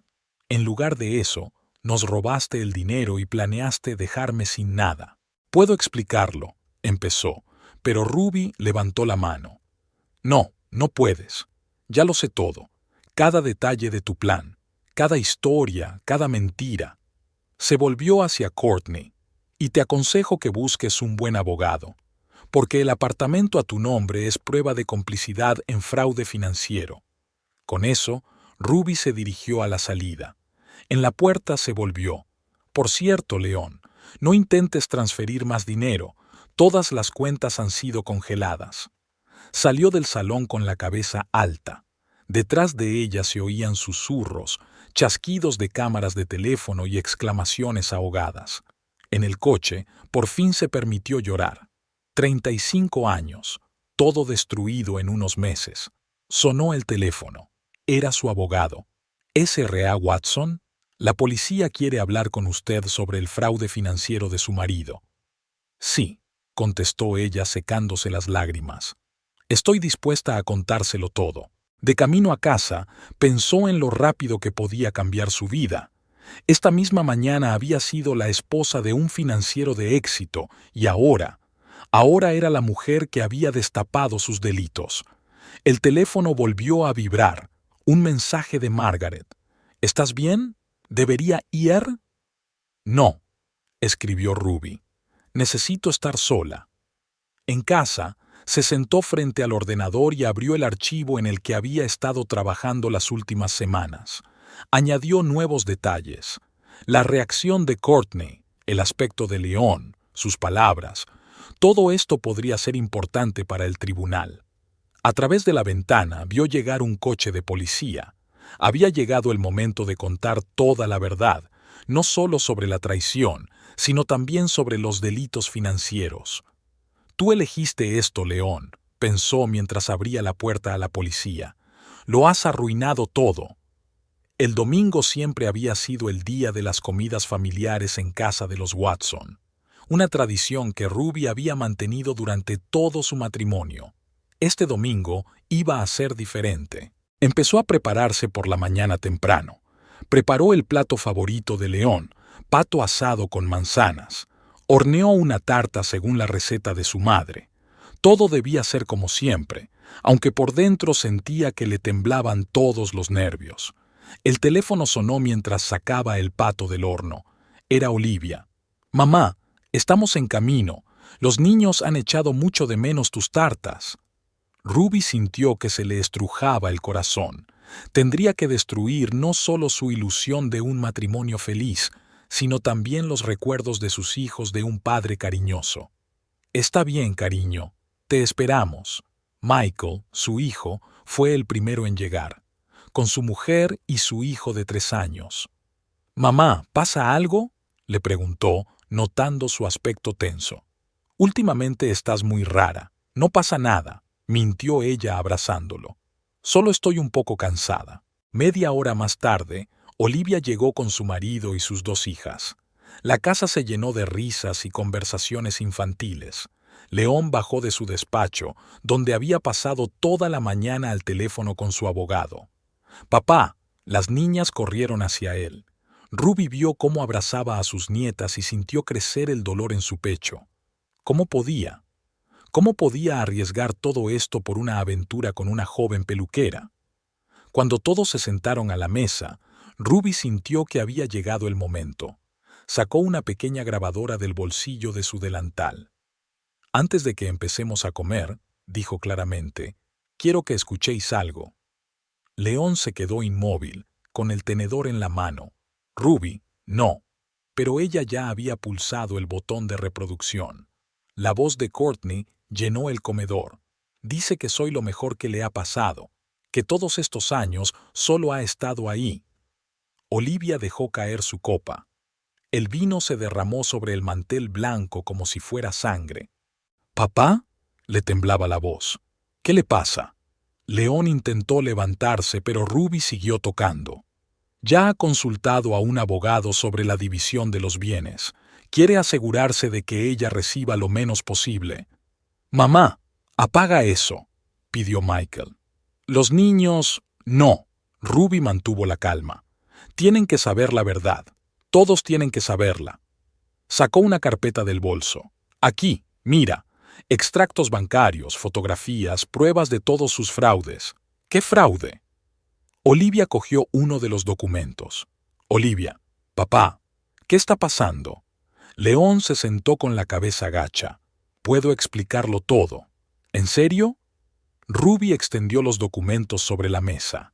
En lugar de eso, nos robaste el dinero y planeaste dejarme sin nada. Puedo explicarlo, empezó, pero Ruby levantó la mano. No, no puedes. Ya lo sé todo. Cada detalle de tu plan, cada historia, cada mentira. Se volvió hacia Courtney. Y te aconsejo que busques un buen abogado, porque el apartamento a tu nombre es prueba de complicidad en fraude financiero. Con eso, Ruby se dirigió a la salida. En la puerta se volvió. Por cierto, León, no intentes transferir más dinero. Todas las cuentas han sido congeladas. Salió del salón con la cabeza alta. Detrás de ella se oían susurros, chasquidos de cámaras de teléfono y exclamaciones ahogadas. En el coche, por fin se permitió llorar. 35 años, todo destruido en unos meses. Sonó el teléfono. Era su abogado. «¿S.R.A. Watson? La policía quiere hablar con usted sobre el fraude financiero de su marido». «Sí», contestó ella secándose las lágrimas. «Estoy dispuesta a contárselo todo». De camino a casa, pensó en lo rápido que podía cambiar su vida. Esta misma mañana había sido la esposa de un financiero de éxito y ahora era la mujer que había destapado sus delitos. El teléfono volvió a vibrar. Un mensaje de Margaret. «¿Estás bien? ¿Debería ir?» «No», escribió Ruby. «Necesito estar sola». En casa, se sentó frente al ordenador y abrió el archivo en el que había estado trabajando las últimas semanas. Añadió nuevos detalles. La reacción de Courtney, el aspecto de León, sus palabras. Todo esto podría ser importante para el tribunal. A través de la ventana vio llegar un coche de policía. Había llegado el momento de contar toda la verdad, no solo sobre la traición, sino también sobre los delitos financieros. Tú elegiste esto, León, pensó mientras abría la puerta a la policía. Lo has arruinado todo. El domingo siempre había sido el día de las comidas familiares en casa de los Watson, una tradición que Ruby había mantenido durante todo su matrimonio. Este domingo iba a ser diferente. Empezó a prepararse por la mañana temprano. Preparó el plato favorito de León, pato asado con manzanas. Horneó una tarta según la receta de su madre. Todo debía ser como siempre, aunque por dentro sentía que le temblaban todos los nervios. El teléfono sonó mientras sacaba el pato del horno. Era Olivia. «Mamá, estamos en camino. Los niños han echado mucho de menos tus tartas». Ruby sintió que se le estrujaba el corazón. Tendría que destruir no solo su ilusión de un matrimonio feliz, sino también los recuerdos de sus hijos de un padre cariñoso. «Está bien, cariño. Te esperamos». Michael, su hijo, fue el primero en llegar, con su mujer y su hijo de 3 años. «Mamá, ¿pasa algo?», le preguntó, notando su aspecto tenso. «Últimamente estás muy rara. No pasa nada», mintió ella abrazándolo. «Solo estoy un poco cansada». Media hora más tarde, Olivia llegó con su marido y sus 2 hijas. La casa se llenó de risas y conversaciones infantiles. León bajó de su despacho, donde había pasado toda la mañana al teléfono con su abogado. «Papá», las niñas corrieron hacia él. Ruby vio cómo abrazaba a sus nietas y sintió crecer el dolor en su pecho. ¿Cómo podía? ¿Cómo podía arriesgar todo esto por una aventura con una joven peluquera? Cuando todos se sentaron a la mesa, Ruby sintió que había llegado el momento. Sacó una pequeña grabadora del bolsillo de su delantal. «Antes de que empecemos a comer», dijo claramente, «quiero que escuchéis algo». León se quedó inmóvil, con el tenedor en la mano. Ruby, no. Pero ella ya había pulsado el botón de reproducción. La voz de Courtney llenó el comedor. «Dice que soy lo mejor que le ha pasado, que todos estos años solo ha estado ahí». Olivia dejó caer su copa. El vino se derramó sobre el mantel blanco como si fuera sangre. «¿Papá?», le temblaba la voz. «¿Qué le pasa?». León intentó levantarse, pero Ruby siguió tocando. «Ya ha consultado a un abogado sobre la división de los bienes. Quiere asegurarse de que ella reciba lo menos posible». «Mamá, apaga eso», pidió Michael. «Los niños...». «No». Ruby mantuvo la calma. «Tienen que saber la verdad. Todos tienen que saberla». Sacó una carpeta del bolso. «Aquí, mira. Extractos bancarios, fotografías, pruebas de todos sus fraudes». «¿Qué fraude?». Olivia cogió uno de los documentos. «Olivia, papá, ¿qué está pasando?». León se sentó con la cabeza gacha. «Puedo explicarlo todo». «¿En serio?». Ruby extendió los documentos sobre la mesa.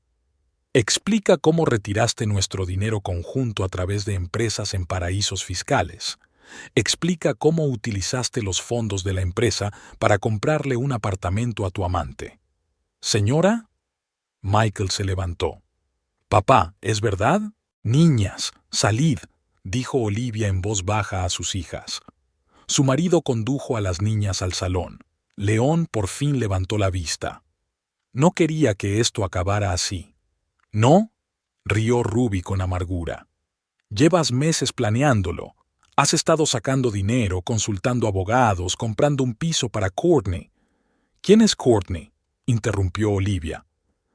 «Explica cómo retiraste nuestro dinero conjunto a través de empresas en paraísos fiscales. Explica cómo utilizaste los fondos de la empresa para comprarle un apartamento a tu amante». «¿Señora?». Michael se levantó. «Papá, ¿es verdad?». «Niñas, salid», dijo Olivia en voz baja a sus hijas. Su marido condujo a las niñas al salón. León por fin levantó la vista. No quería que esto acabara así. «¿No?», rió Ruby con amargura. «Llevas meses planeándolo. Has estado sacando dinero, consultando abogados, comprando un piso para Courtney». «¿Quién es Courtney?», interrumpió Olivia.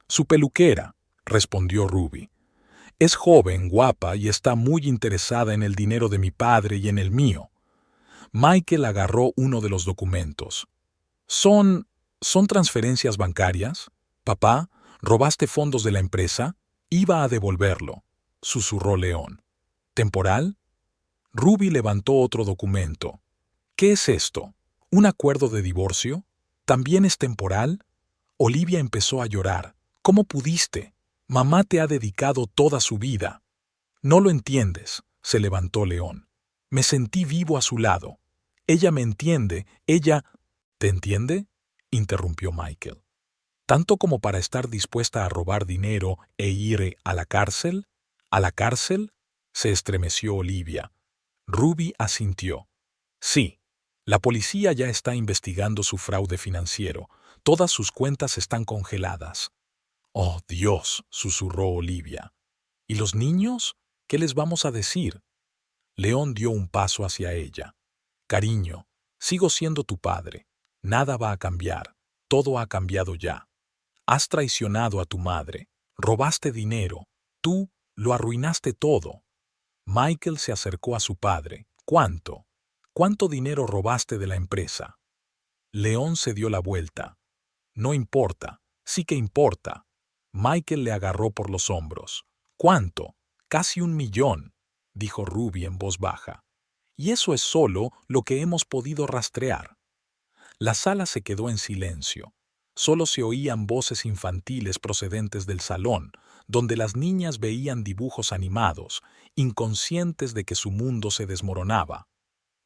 «Su peluquera», respondió Ruby. «Es joven, guapa y está muy interesada en el dinero de mi padre y en el mío». Michael agarró uno de los documentos. ¿Son transferencias bancarias? Papá, ¿robaste fondos de la empresa? Iba a devolverlo», susurró León. «¿Temporal?». Ruby levantó otro documento. «¿Qué es esto? ¿Un acuerdo de divorcio? ¿También es temporal?». Olivia empezó a llorar. «¿Cómo pudiste? Mamá te ha dedicado toda su vida». «No lo entiendes», se levantó León. «Me sentí vivo a su lado. Ella me entiende, ella...». «¿Te entiende?», interrumpió Michael. «¿Tanto como para estar dispuesta a robar dinero e ir a la cárcel?». «¿A la cárcel?», se estremeció Olivia. Ruby asintió. Sí, la policía ya está investigando su fraude financiero. Todas sus cuentas están congeladas. Oh, Dios, susurró Olivia. ¿Y los niños? ¿Qué les vamos a decir? León dio un paso hacia ella. Cariño, sigo siendo tu padre. Nada va a cambiar. Todo ha cambiado ya. Has traicionado a tu madre. Robaste dinero. Tú lo arruinaste todo. Michael se acercó a su padre. ¿Cuánto? ¿Cuánto dinero robaste de la empresa? León se dio la vuelta. No importa. Sí que importa. Michael le agarró por los hombros. ¿Cuánto? Casi 1 millón, dijo Ruby en voz baja. Y eso es solo lo que hemos podido rastrear. La sala se quedó en silencio. Solo se oían voces infantiles procedentes del salón, donde las niñas veían dibujos animados, inconscientes de que su mundo se desmoronaba.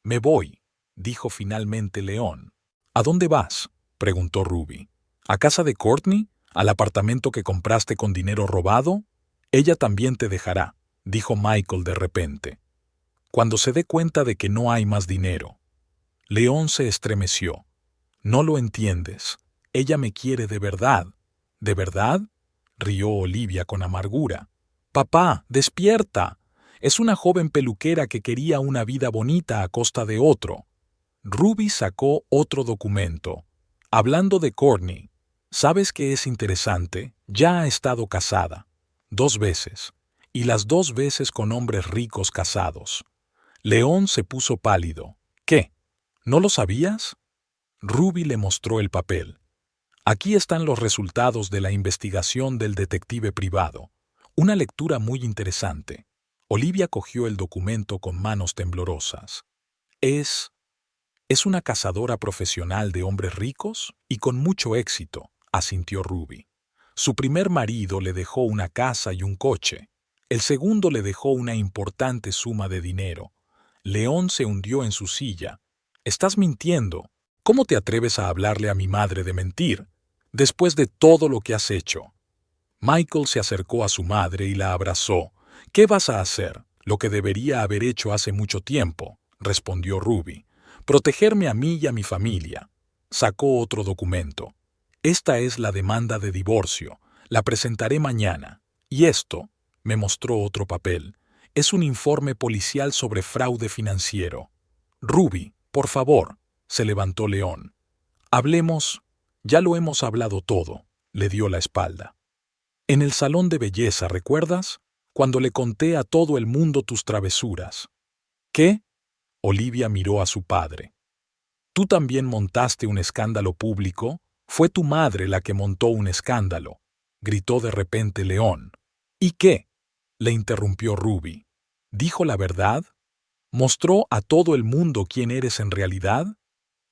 Me voy, dijo finalmente León. ¿A dónde vas?, preguntó Ruby. ¿A casa de Courtney? ¿Al apartamento que compraste con dinero robado? Ella también te dejará, dijo Michael de repente. Cuando se dé cuenta de que no hay más dinero. León se estremeció. No lo entiendes. Ella me quiere de verdad. ¿De verdad?, rió Olivia con amargura. Papá, despierta. Es una joven peluquera que quería una vida bonita a costa de otro. Ruby sacó otro documento. Hablando de Courtney, ¿sabes qué es interesante? Ya ha estado casada. 2 veces. Y las 2 veces con hombres ricos casados. León se puso pálido. ¿Qué? ¿No lo sabías? Ruby le mostró el papel. Aquí están los resultados de la investigación del detective privado. Una lectura muy interesante. Olivia cogió el documento con manos temblorosas. Es una cazadora profesional de hombres ricos y con mucho éxito, asintió Ruby. Su primer marido le dejó una casa y un coche. El segundo le dejó una importante suma de dinero. León se hundió en su silla. Estás mintiendo. ¿Cómo te atreves a hablarle a mi madre de mentir, después de todo lo que has hecho? Michael se acercó a su madre y la abrazó. ¿Qué vas a hacer? Lo que debería haber hecho hace mucho tiempo, respondió Ruby. Protegerme a mí y a mi familia. Sacó otro documento. Esta es la demanda de divorcio. La presentaré mañana. Y esto, me mostró otro papel, es un informe policial sobre fraude financiero. Ruby, por favor, se levantó León. Hablemos. Ya lo hemos hablado todo, le dio la espalda. En el salón de belleza, ¿recuerdas? Cuando le conté a todo el mundo tus travesuras. ¿Qué? Olivia miró a su padre. ¿Tú también montaste un escándalo público? Fue tu madre la que montó un escándalo, gritó de repente León. ¿Y qué? Le interrumpió Ruby. ¿Dijo la verdad? ¿Mostró a todo el mundo quién eres en realidad?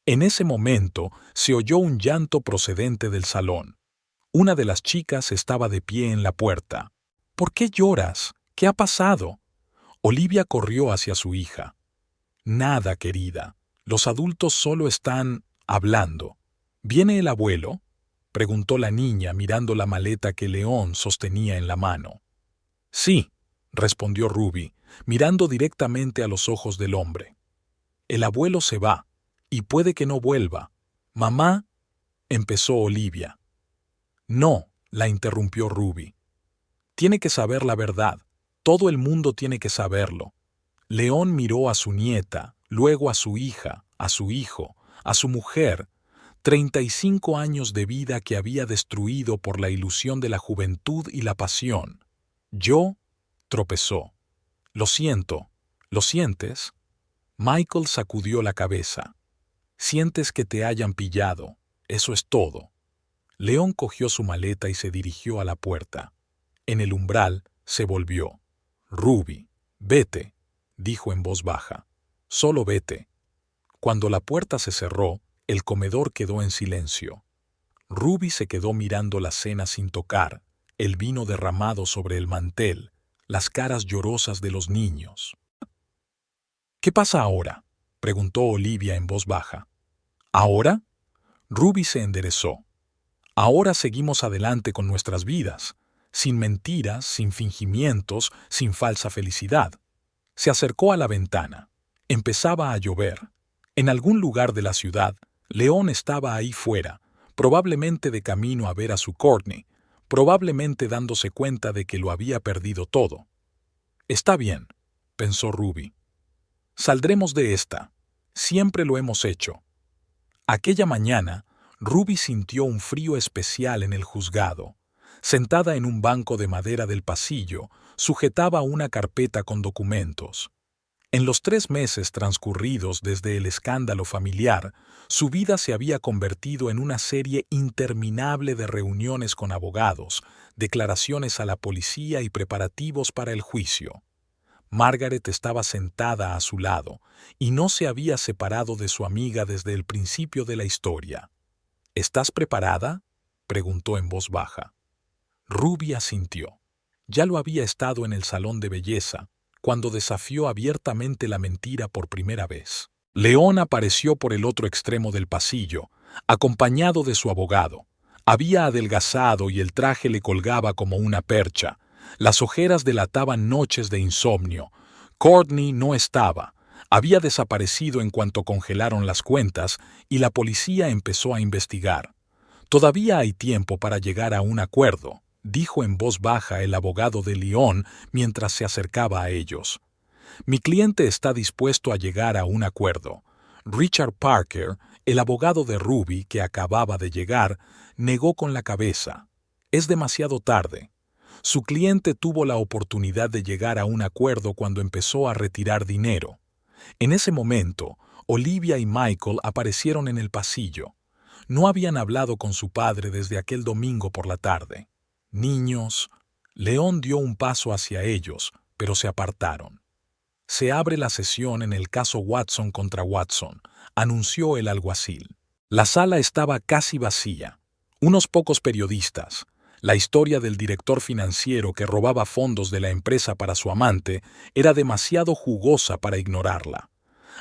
En ese momento se oyó un llanto procedente del salón. Una de las chicas estaba de pie en la puerta. ¿Por qué lloras? ¿Qué ha pasado? Olivia corrió hacia su hija. Nada, querida. Los adultos solo están hablando. ¿Viene el abuelo?, preguntó la niña mirando la maleta que León sostenía en la mano. Sí, respondió Ruby, mirando directamente a los ojos del hombre. El abuelo se va, y puede que no vuelva. Mamá, empezó Olivia. No, la interrumpió Ruby. Tiene que saber la verdad. Todo el mundo tiene que saberlo. León miró a su nieta, luego a su hija, a su hijo, a su mujer. 35 años de vida que había destruido por la ilusión de la juventud y la pasión. Yo, tropezó. Lo siento. ¿Lo sientes? Michael sacudió la cabeza. Sientes que te hayan pillado. Eso es todo. León cogió su maleta y se dirigió a la puerta. En el umbral se volvió. Ruby, vete, dijo en voz baja. Solo vete. Cuando la puerta se cerró, el comedor quedó en silencio. Ruby se quedó mirando la cena sin tocar, el vino derramado sobre el mantel, las caras llorosas de los niños. ¿Qué pasa ahora?, preguntó Olivia en voz baja. ¿Ahora? Ruby se enderezó. Ahora seguimos adelante con nuestras vidas, sin mentiras, sin fingimientos, sin falsa felicidad. Se acercó a la ventana. Empezaba a llover. En algún lugar de la ciudad, León estaba ahí fuera, probablemente de camino a ver a su Courtney, probablemente dándose cuenta de que lo había perdido todo. Está bien, pensó Ruby. Saldremos de esta. Siempre lo hemos hecho. Aquella mañana, Ruby sintió un frío especial en el juzgado. Sentada en un banco de madera del pasillo, sujetaba una carpeta con documentos. En los 3 meses transcurridos desde el escándalo familiar, su vida se había convertido en una serie interminable de reuniones con abogados, declaraciones a la policía y preparativos para el juicio. Margaret estaba sentada a su lado y no se había separado de su amiga desde el principio de la historia. ¿Estás preparada?, preguntó en voz baja. Ruby asintió. Ya lo había estado en el salón de belleza, cuando desafió abiertamente la mentira por primera vez. León apareció por el otro extremo del pasillo, acompañado de su abogado. Había adelgazado y el traje le colgaba como una percha. Las ojeras delataban noches de insomnio. Courtney no estaba. Había desaparecido en cuanto congelaron las cuentas y la policía empezó a investigar. Todavía hay tiempo para llegar a un acuerdo, dijo en voz baja el abogado de León mientras se acercaba a ellos. Mi cliente está dispuesto a llegar a un acuerdo. Richard Parker, el abogado de Ruby, que acababa de llegar, negó con la cabeza. Es demasiado tarde. Su cliente tuvo la oportunidad de llegar a un acuerdo cuando empezó a retirar dinero. En ese momento, Olivia y Michael aparecieron en el pasillo. No habían hablado con su padre desde aquel domingo por la tarde. Niños. León dio un paso hacia ellos, pero se apartaron. Se abre la sesión en el caso Watson contra Watson, anunció el alguacil. La sala estaba casi vacía. Unos pocos periodistas. La historia del director financiero que robaba fondos de la empresa para su amante era demasiado jugosa para ignorarla.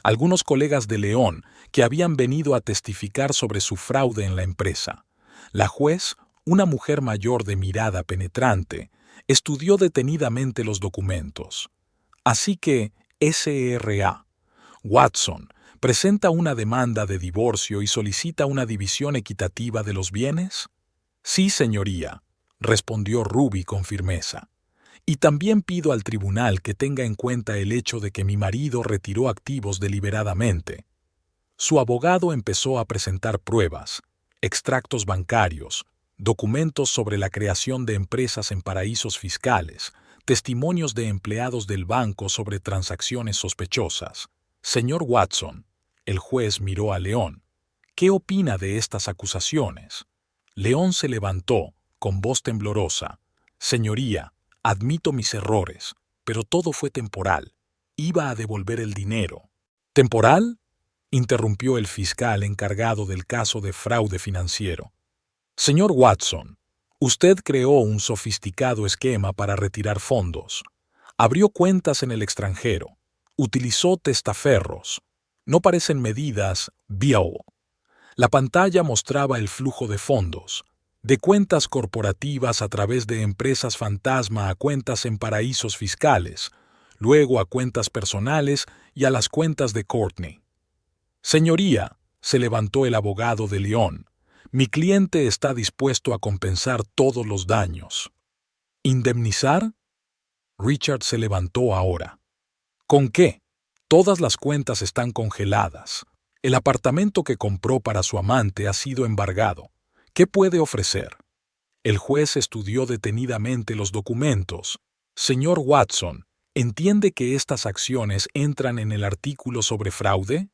Algunos colegas de León que habían venido a testificar sobre su fraude en la empresa. La juez, una mujer mayor de mirada penetrante, estudió detenidamente los documentos. Así que, S.R.A. Watson presenta una demanda de divorcio y solicita una división equitativa de los bienes. Sí, señoría, respondió Ruby con firmeza. Y también pido al tribunal que tenga en cuenta el hecho de que mi marido retiró activos deliberadamente. Su abogado empezó a presentar pruebas, extractos bancarios, documentos sobre la creación de empresas en paraísos fiscales, testimonios de empleados del banco sobre transacciones sospechosas. Señor Watson, el juez miró a León. ¿Qué opina de estas acusaciones? León se levantó, con voz temblorosa. Señoría, admito mis errores, pero todo fue temporal. Iba a devolver el dinero. ¿Temporal?, interrumpió el fiscal encargado del caso de fraude financiero. Señor Watson, usted creó un sofisticado esquema para retirar fondos. Abrió cuentas en el extranjero. Utilizó testaferros. No parecen medidas Bill. La pantalla mostraba el flujo de fondos, de cuentas corporativas a través de empresas fantasma a cuentas en paraísos fiscales, luego a cuentas personales y a las cuentas de Courtney. Señoría, se levantó el abogado de León, mi cliente está dispuesto a compensar todos los daños. ¿Indemnizar? Richard se levantó ahora. ¿Con qué? Todas las cuentas están congeladas. El apartamento que compró para su amante ha sido embargado. ¿Qué puede ofrecer? El juez estudió detenidamente los documentos. Señor Watson, ¿entiende que estas acciones entran en el artículo sobre fraude?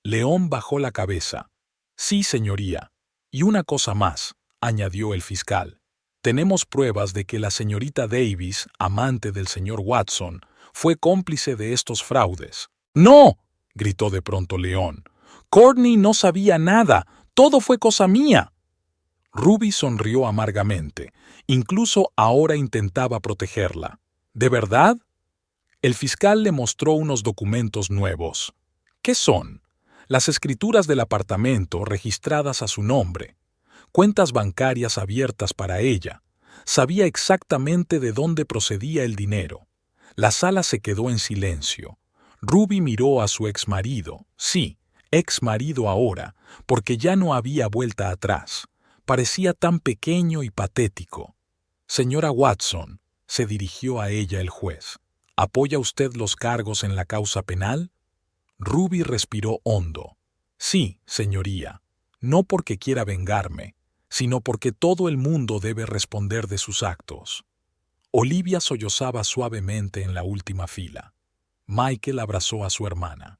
León bajó la cabeza. Sí, señoría. Y una cosa más, añadió el fiscal. Tenemos pruebas de que la señorita Davis, amante del señor Watson, fue cómplice de estos fraudes. ¡No!, gritó de pronto León. Courtney no sabía nada. Todo fue cosa mía. Ruby sonrió amargamente. Incluso ahora intentaba protegerla. ¿De verdad? El fiscal le mostró unos documentos nuevos. ¿Qué son? Las escrituras del apartamento registradas a su nombre. Cuentas bancarias abiertas para ella. Sabía exactamente de dónde procedía el dinero. La sala se quedó en silencio. Ruby miró a su exmarido, sí, exmarido ahora, porque ya no había vuelta atrás. Parecía tan pequeño y patético. Señora Watson, se dirigió a ella el juez, ¿apoya usted los cargos en la causa penal? Ruby respiró hondo. Sí, señoría, no porque quiera vengarme, sino porque todo el mundo debe responder de sus actos. Olivia sollozaba suavemente en la última fila. Michael abrazó a su hermana.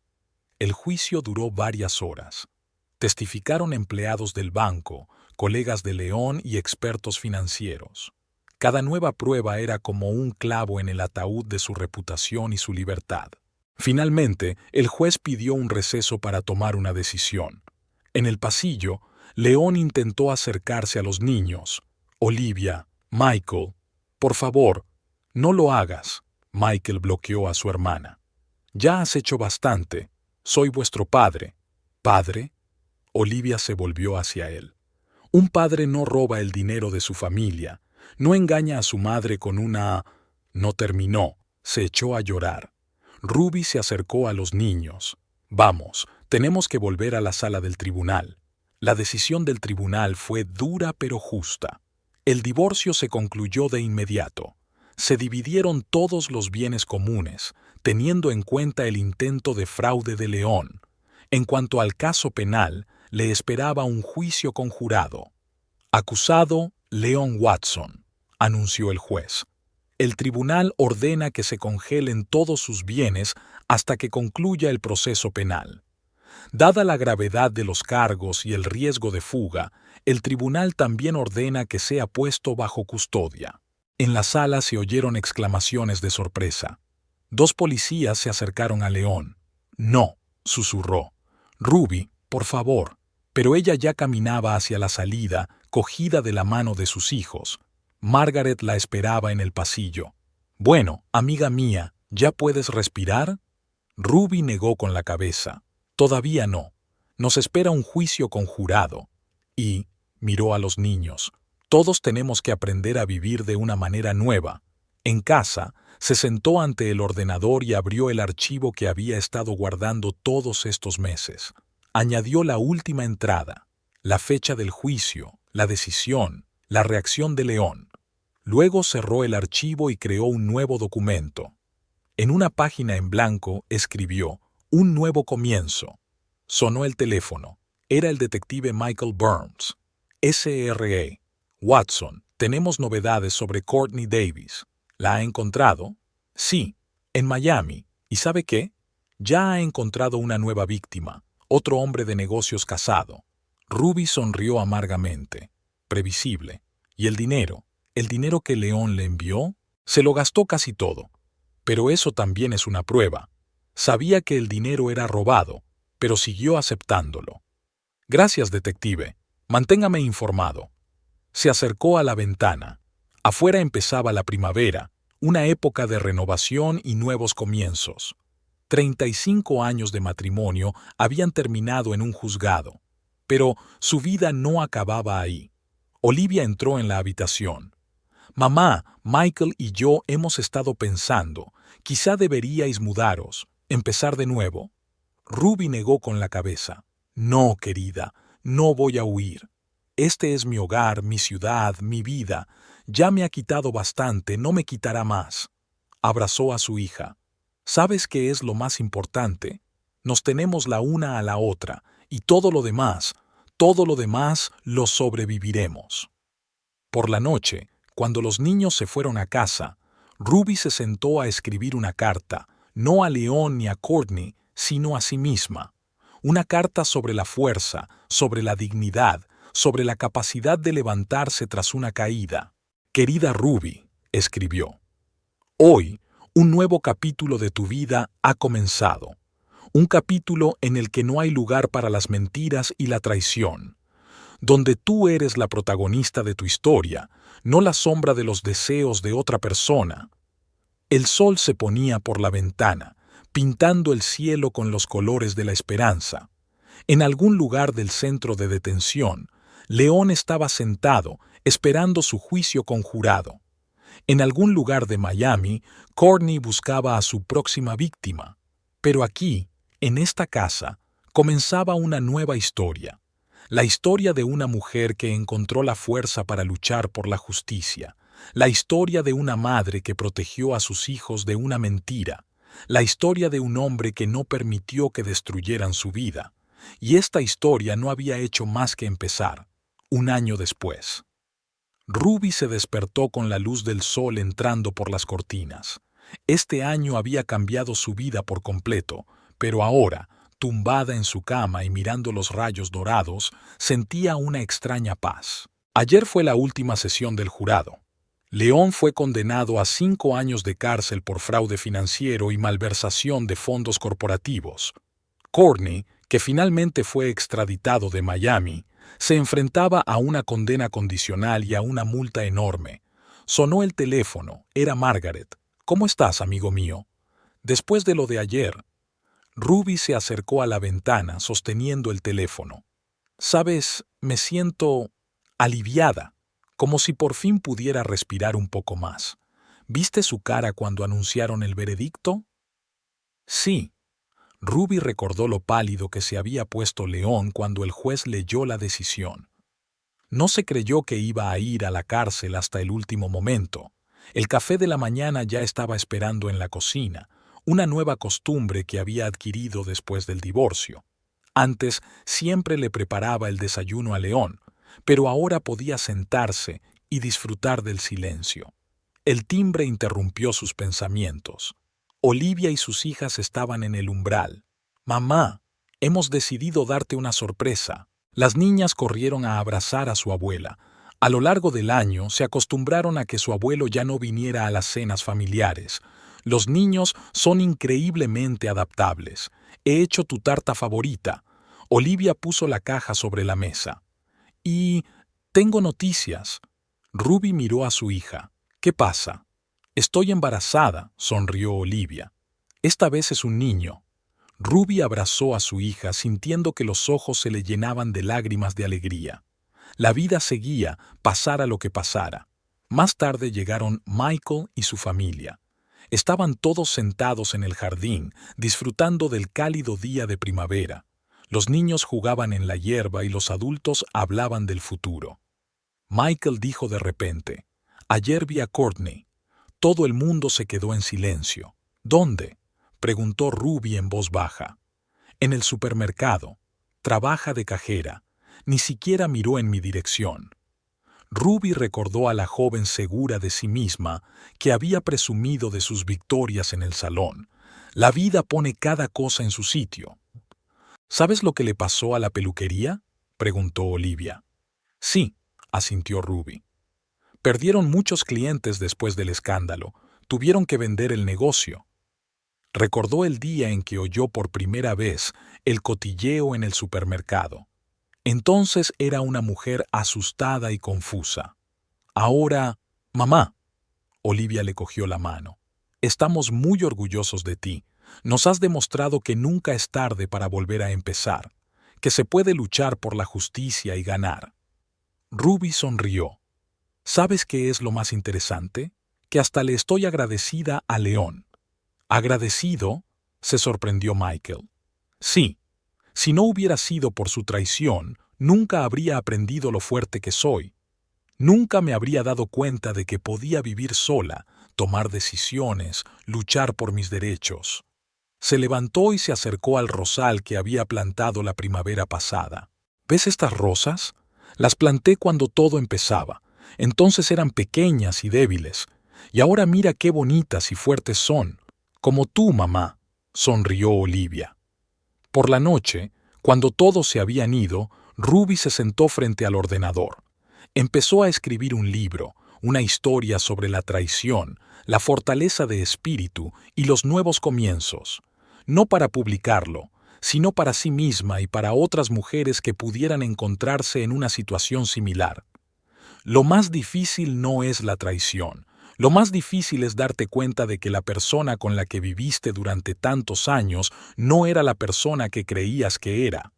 El juicio duró varias horas. Testificaron empleados del banco, colegas de León y expertos financieros. Cada nueva prueba era como un clavo en el ataúd de su reputación y su libertad. Finalmente, el juez pidió un receso para tomar una decisión. En el pasillo, León intentó acercarse a los niños. Olivia, Michael, por favor, no lo hagas. Michael bloqueó a su hermana. Ya has hecho bastante. Soy vuestro padre. ¿Padre? Olivia se volvió hacia él. Un padre no roba el dinero de su familia, no engaña a su madre con una... No terminó, se echó a llorar. Ruby se acercó a los niños. Vamos, tenemos que volver a la sala del tribunal. La decisión del tribunal fue dura pero justa. El divorcio se concluyó de inmediato. Se dividieron todos los bienes comunes, teniendo en cuenta el intento de fraude de León. En cuanto al caso penal, le esperaba un juicio conjurado. Acusado, León Watson, anunció el juez. El tribunal ordena que se congelen todos sus bienes hasta que concluya el proceso penal. Dada la gravedad de los cargos y el riesgo de fuga, el tribunal también ordena que sea puesto bajo custodia. En la sala se oyeron exclamaciones de sorpresa. 2 policías se acercaron a León. No, susurró. Ruby, por favor. Pero ella ya caminaba hacia la salida, cogida de la mano de sus hijos. Margaret la esperaba en el pasillo. Bueno, amiga mía, ¿ya puedes respirar? Ruby negó con la cabeza. Todavía no. Nos espera un juicio conjurado. Y, miró a los niños, todos tenemos que aprender a vivir de una manera nueva. En casa, se sentó ante el ordenador y abrió el archivo que había estado guardando todos estos meses. Añadió la última entrada, la fecha del juicio, la decisión, la reacción de León. Luego cerró el archivo y creó un nuevo documento. En una página en blanco escribió un nuevo comienzo. Sonó el teléfono. Era el detective Michael Burns. SRE. Watson, tenemos novedades sobre Courtney Davis. ¿La ha encontrado? Sí, en Miami. ¿Y sabe qué? Ya ha encontrado una nueva víctima, otro hombre de negocios casado. Ruby sonrió amargamente. Previsible. ¿Y el dinero? ¿El dinero que León le envió? Se lo gastó casi todo. Pero eso también es una prueba. Sabía que el dinero era robado, pero siguió aceptándolo. Gracias, detective. Manténgame informado. Se acercó a la ventana. Afuera empezaba la primavera, una época de renovación y nuevos comienzos. 35 años de matrimonio habían terminado en un juzgado, pero su vida no acababa ahí. Olivia entró en la habitación. Mamá, Michael y yo hemos estado pensando, quizá deberíais mudaros, empezar de nuevo. Ruby negó con la cabeza. No, querida, no voy a huir. Este es mi hogar, mi ciudad, mi vida. Ya me ha quitado bastante, no me quitará más. Abrazó a su hija. ¿Sabes qué es lo más importante? Nos tenemos la una a la otra, y todo lo demás lo sobreviviremos. Por la noche, cuando los niños se fueron a casa, Ruby se sentó a escribir una carta, no a León ni a Courtney, sino a sí misma. Una carta sobre la fuerza, sobre la dignidad, sobre la capacidad de levantarse tras una caída. Querida Ruby, escribió, hoy un nuevo capítulo de tu vida ha comenzado. Un capítulo en el que no hay lugar para las mentiras y la traición, donde tú eres la protagonista de tu historia, no la sombra de los deseos de otra persona. El sol se ponía por la ventana, pintando el cielo con los colores de la esperanza. En algún lugar del centro de detención, León estaba sentado, esperando su juicio conjurado. En algún lugar de Miami, Courtney buscaba a su próxima víctima. Pero aquí, en esta casa, comenzaba una nueva historia. La historia de una mujer que encontró la fuerza para luchar por la justicia. La historia de una madre que protegió a sus hijos de una mentira. La historia de un hombre que no permitió que destruyeran su vida. Y esta historia no había hecho más que empezar, un año después. Ruby se despertó con la luz del sol entrando por las cortinas. Este año había cambiado su vida por completo, pero ahora, tumbada en su cama y mirando los rayos dorados, sentía una extraña paz. Ayer fue la última sesión del jurado. León fue condenado a 5 años de cárcel por fraude financiero y malversación de fondos corporativos. Courtney, que finalmente fue extraditado de Miami, se enfrentaba a una condena condicional y a una multa enorme. Sonó el teléfono. Era Margaret. «¿Cómo estás, amigo mío?» Después de lo de ayer, Ruby se acercó a la ventana sosteniendo el teléfono. «Sabes, me siento aliviada, como si por fin pudiera respirar un poco más. ¿Viste su cara cuando anunciaron el veredicto?» «Sí». Ruby recordó lo pálido que se había puesto León cuando el juez leyó la decisión. No se creyó que iba a ir a la cárcel hasta el último momento. El café de la mañana ya estaba esperando en la cocina, una nueva costumbre que había adquirido después del divorcio. Antes siempre le preparaba el desayuno a León, pero ahora podía sentarse y disfrutar del silencio. El timbre interrumpió sus pensamientos. Olivia y sus hijas estaban en el umbral. «Mamá, hemos decidido darte una sorpresa». Las niñas corrieron a abrazar a su abuela. A lo largo del año se acostumbraron a que su abuelo ya no viniera a las cenas familiares. Los niños son increíblemente adaptables. «He hecho tu tarta favorita». Olivia puso la caja sobre la mesa. «Y tengo noticias». Ruby miró a su hija. «¿Qué pasa?» «Estoy embarazada», sonrió Olivia. «Esta vez es un niño». Ruby abrazó a su hija sintiendo que los ojos se le llenaban de lágrimas de alegría. La vida seguía, pasara lo que pasara. Más tarde llegaron Michael y su familia. Estaban todos sentados en el jardín, disfrutando del cálido día de primavera. Los niños jugaban en la hierba y los adultos hablaban del futuro. Michael dijo de repente: «Ayer vi a Courtney». Todo el mundo se quedó en silencio. «¿Dónde?», preguntó Ruby en voz baja. «En el supermercado. Trabaja de cajera. Ni siquiera miró en mi dirección». Ruby recordó a la joven segura de sí misma que había presumido de sus victorias en el salón. La vida pone cada cosa en su sitio. «¿Sabes lo que le pasó a la peluquería?», preguntó Olivia. «Sí», asintió Ruby. «Perdieron muchos clientes después del escándalo. Tuvieron que vender el negocio». Recordó el día en que oyó por primera vez el cotilleo en el supermercado. Entonces era una mujer asustada y confusa. Ahora, «Mamá», Olivia le cogió la mano, «estamos muy orgullosos de ti. Nos has demostrado que nunca es tarde para volver a empezar, que se puede luchar por la justicia y ganar». Ruby sonrió. «¿Sabes qué es lo más interesante? Que hasta le estoy agradecida a León». «¿Agradecido?», se sorprendió Michael. «Sí. Si no hubiera sido por su traición, nunca habría aprendido lo fuerte que soy. Nunca me habría dado cuenta de que podía vivir sola, tomar decisiones, luchar por mis derechos». Se levantó y se acercó al rosal que había plantado la primavera pasada. «¿Ves estas rosas? Las planté cuando todo empezaba. Entonces eran pequeñas y débiles. Y ahora mira qué bonitas y fuertes son. Como tú, mamá», sonrió Olivia. Por la noche, cuando todos se habían ido, Ruby se sentó frente al ordenador. Empezó a escribir un libro, una historia sobre la traición, la fortaleza de espíritu y los nuevos comienzos. No para publicarlo, sino para sí misma y para otras mujeres que pudieran encontrarse en una situación similar. Lo más difícil no es la traición. Lo más difícil es darte cuenta de que la persona con la que viviste durante tantos años no era la persona que creías que era.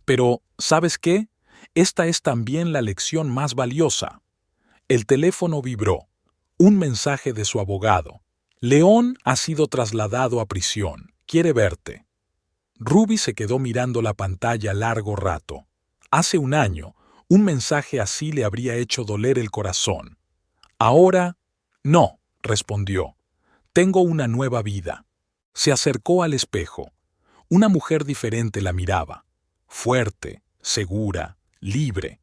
Pero, ¿sabes qué? Esta es también la lección más valiosa. El teléfono vibró. Un mensaje de su abogado. «León ha sido trasladado a prisión Quiere verte. Ruby se quedó mirando la pantalla largo rato. Hace un año, un mensaje así le habría hecho doler el corazón. Ahora, no, respondió. Tengo una nueva vida. Se acercó al espejo. Una mujer diferente la miraba. Fuerte, segura, libre.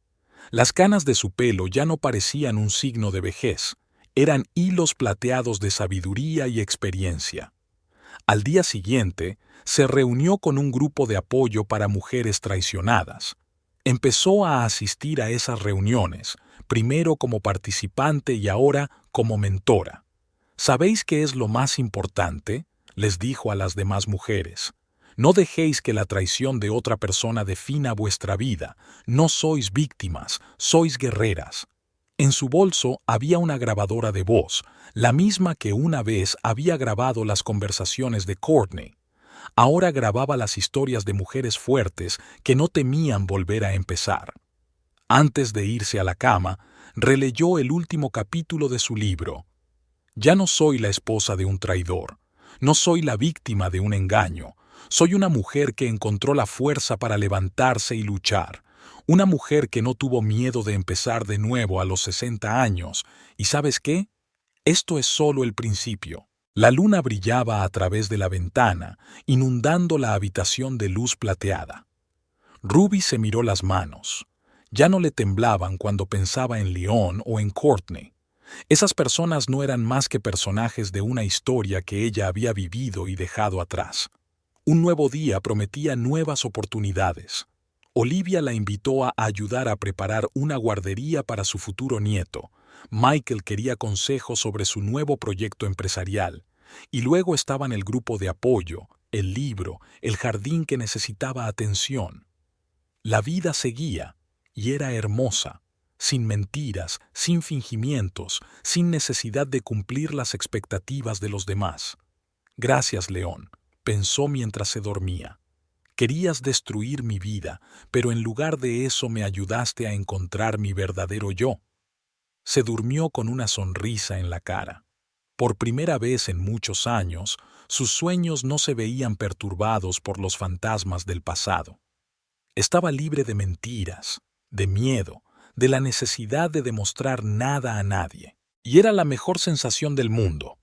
Las canas de su pelo ya no parecían un signo de vejez. Eran hilos plateados de sabiduría y experiencia. Al día siguiente, se reunió con un grupo de apoyo para mujeres traicionadas. Empezó a asistir a esas reuniones, primero como participante y ahora como mentora. ¿Sabéis qué es lo más importante?, les dijo a las demás mujeres. No dejéis que la traición de otra persona defina vuestra vida. No sois víctimas, sois guerreras. En su bolso había una grabadora de voz, la misma que una vez había grabado las conversaciones de Courtney. Ahora grababa las historias de mujeres fuertes que no temían volver a empezar. Antes de irse a la cama, releyó el último capítulo de su libro. Ya no soy la esposa de un traidor, no soy la víctima de un engaño, soy una mujer que encontró la fuerza para levantarse y luchar, una mujer que no tuvo miedo de empezar de nuevo a los 60 años, y ¿sabes qué? Esto es solo el principio. La luna brillaba a través de la ventana, inundando la habitación de luz plateada. Ruby se miró las manos. Ya no le temblaban cuando pensaba en Leon o en Courtney. Esas personas no eran más que personajes de una historia que ella había vivido y dejado atrás. Un nuevo día prometía nuevas oportunidades. Olivia la invitó a ayudar a preparar una guardería para su futuro nieto. Michael quería consejos sobre su nuevo proyecto empresarial. Y luego estaban el grupo de apoyo, el libro, el jardín que necesitaba atención. La vida seguía, y era hermosa. Sin mentiras, sin fingimientos, sin necesidad de cumplir las expectativas de los demás. Gracias, León, pensó mientras se dormía. Querías destruir mi vida, pero en lugar de eso me ayudaste a encontrar mi verdadero yo. Se durmió con una sonrisa en la cara. Por primera vez en muchos años, sus sueños no se veían perturbados por los fantasmas del pasado. Estaba libre de mentiras, de miedo, de la necesidad de demostrar nada a nadie. Y era la mejor sensación del mundo.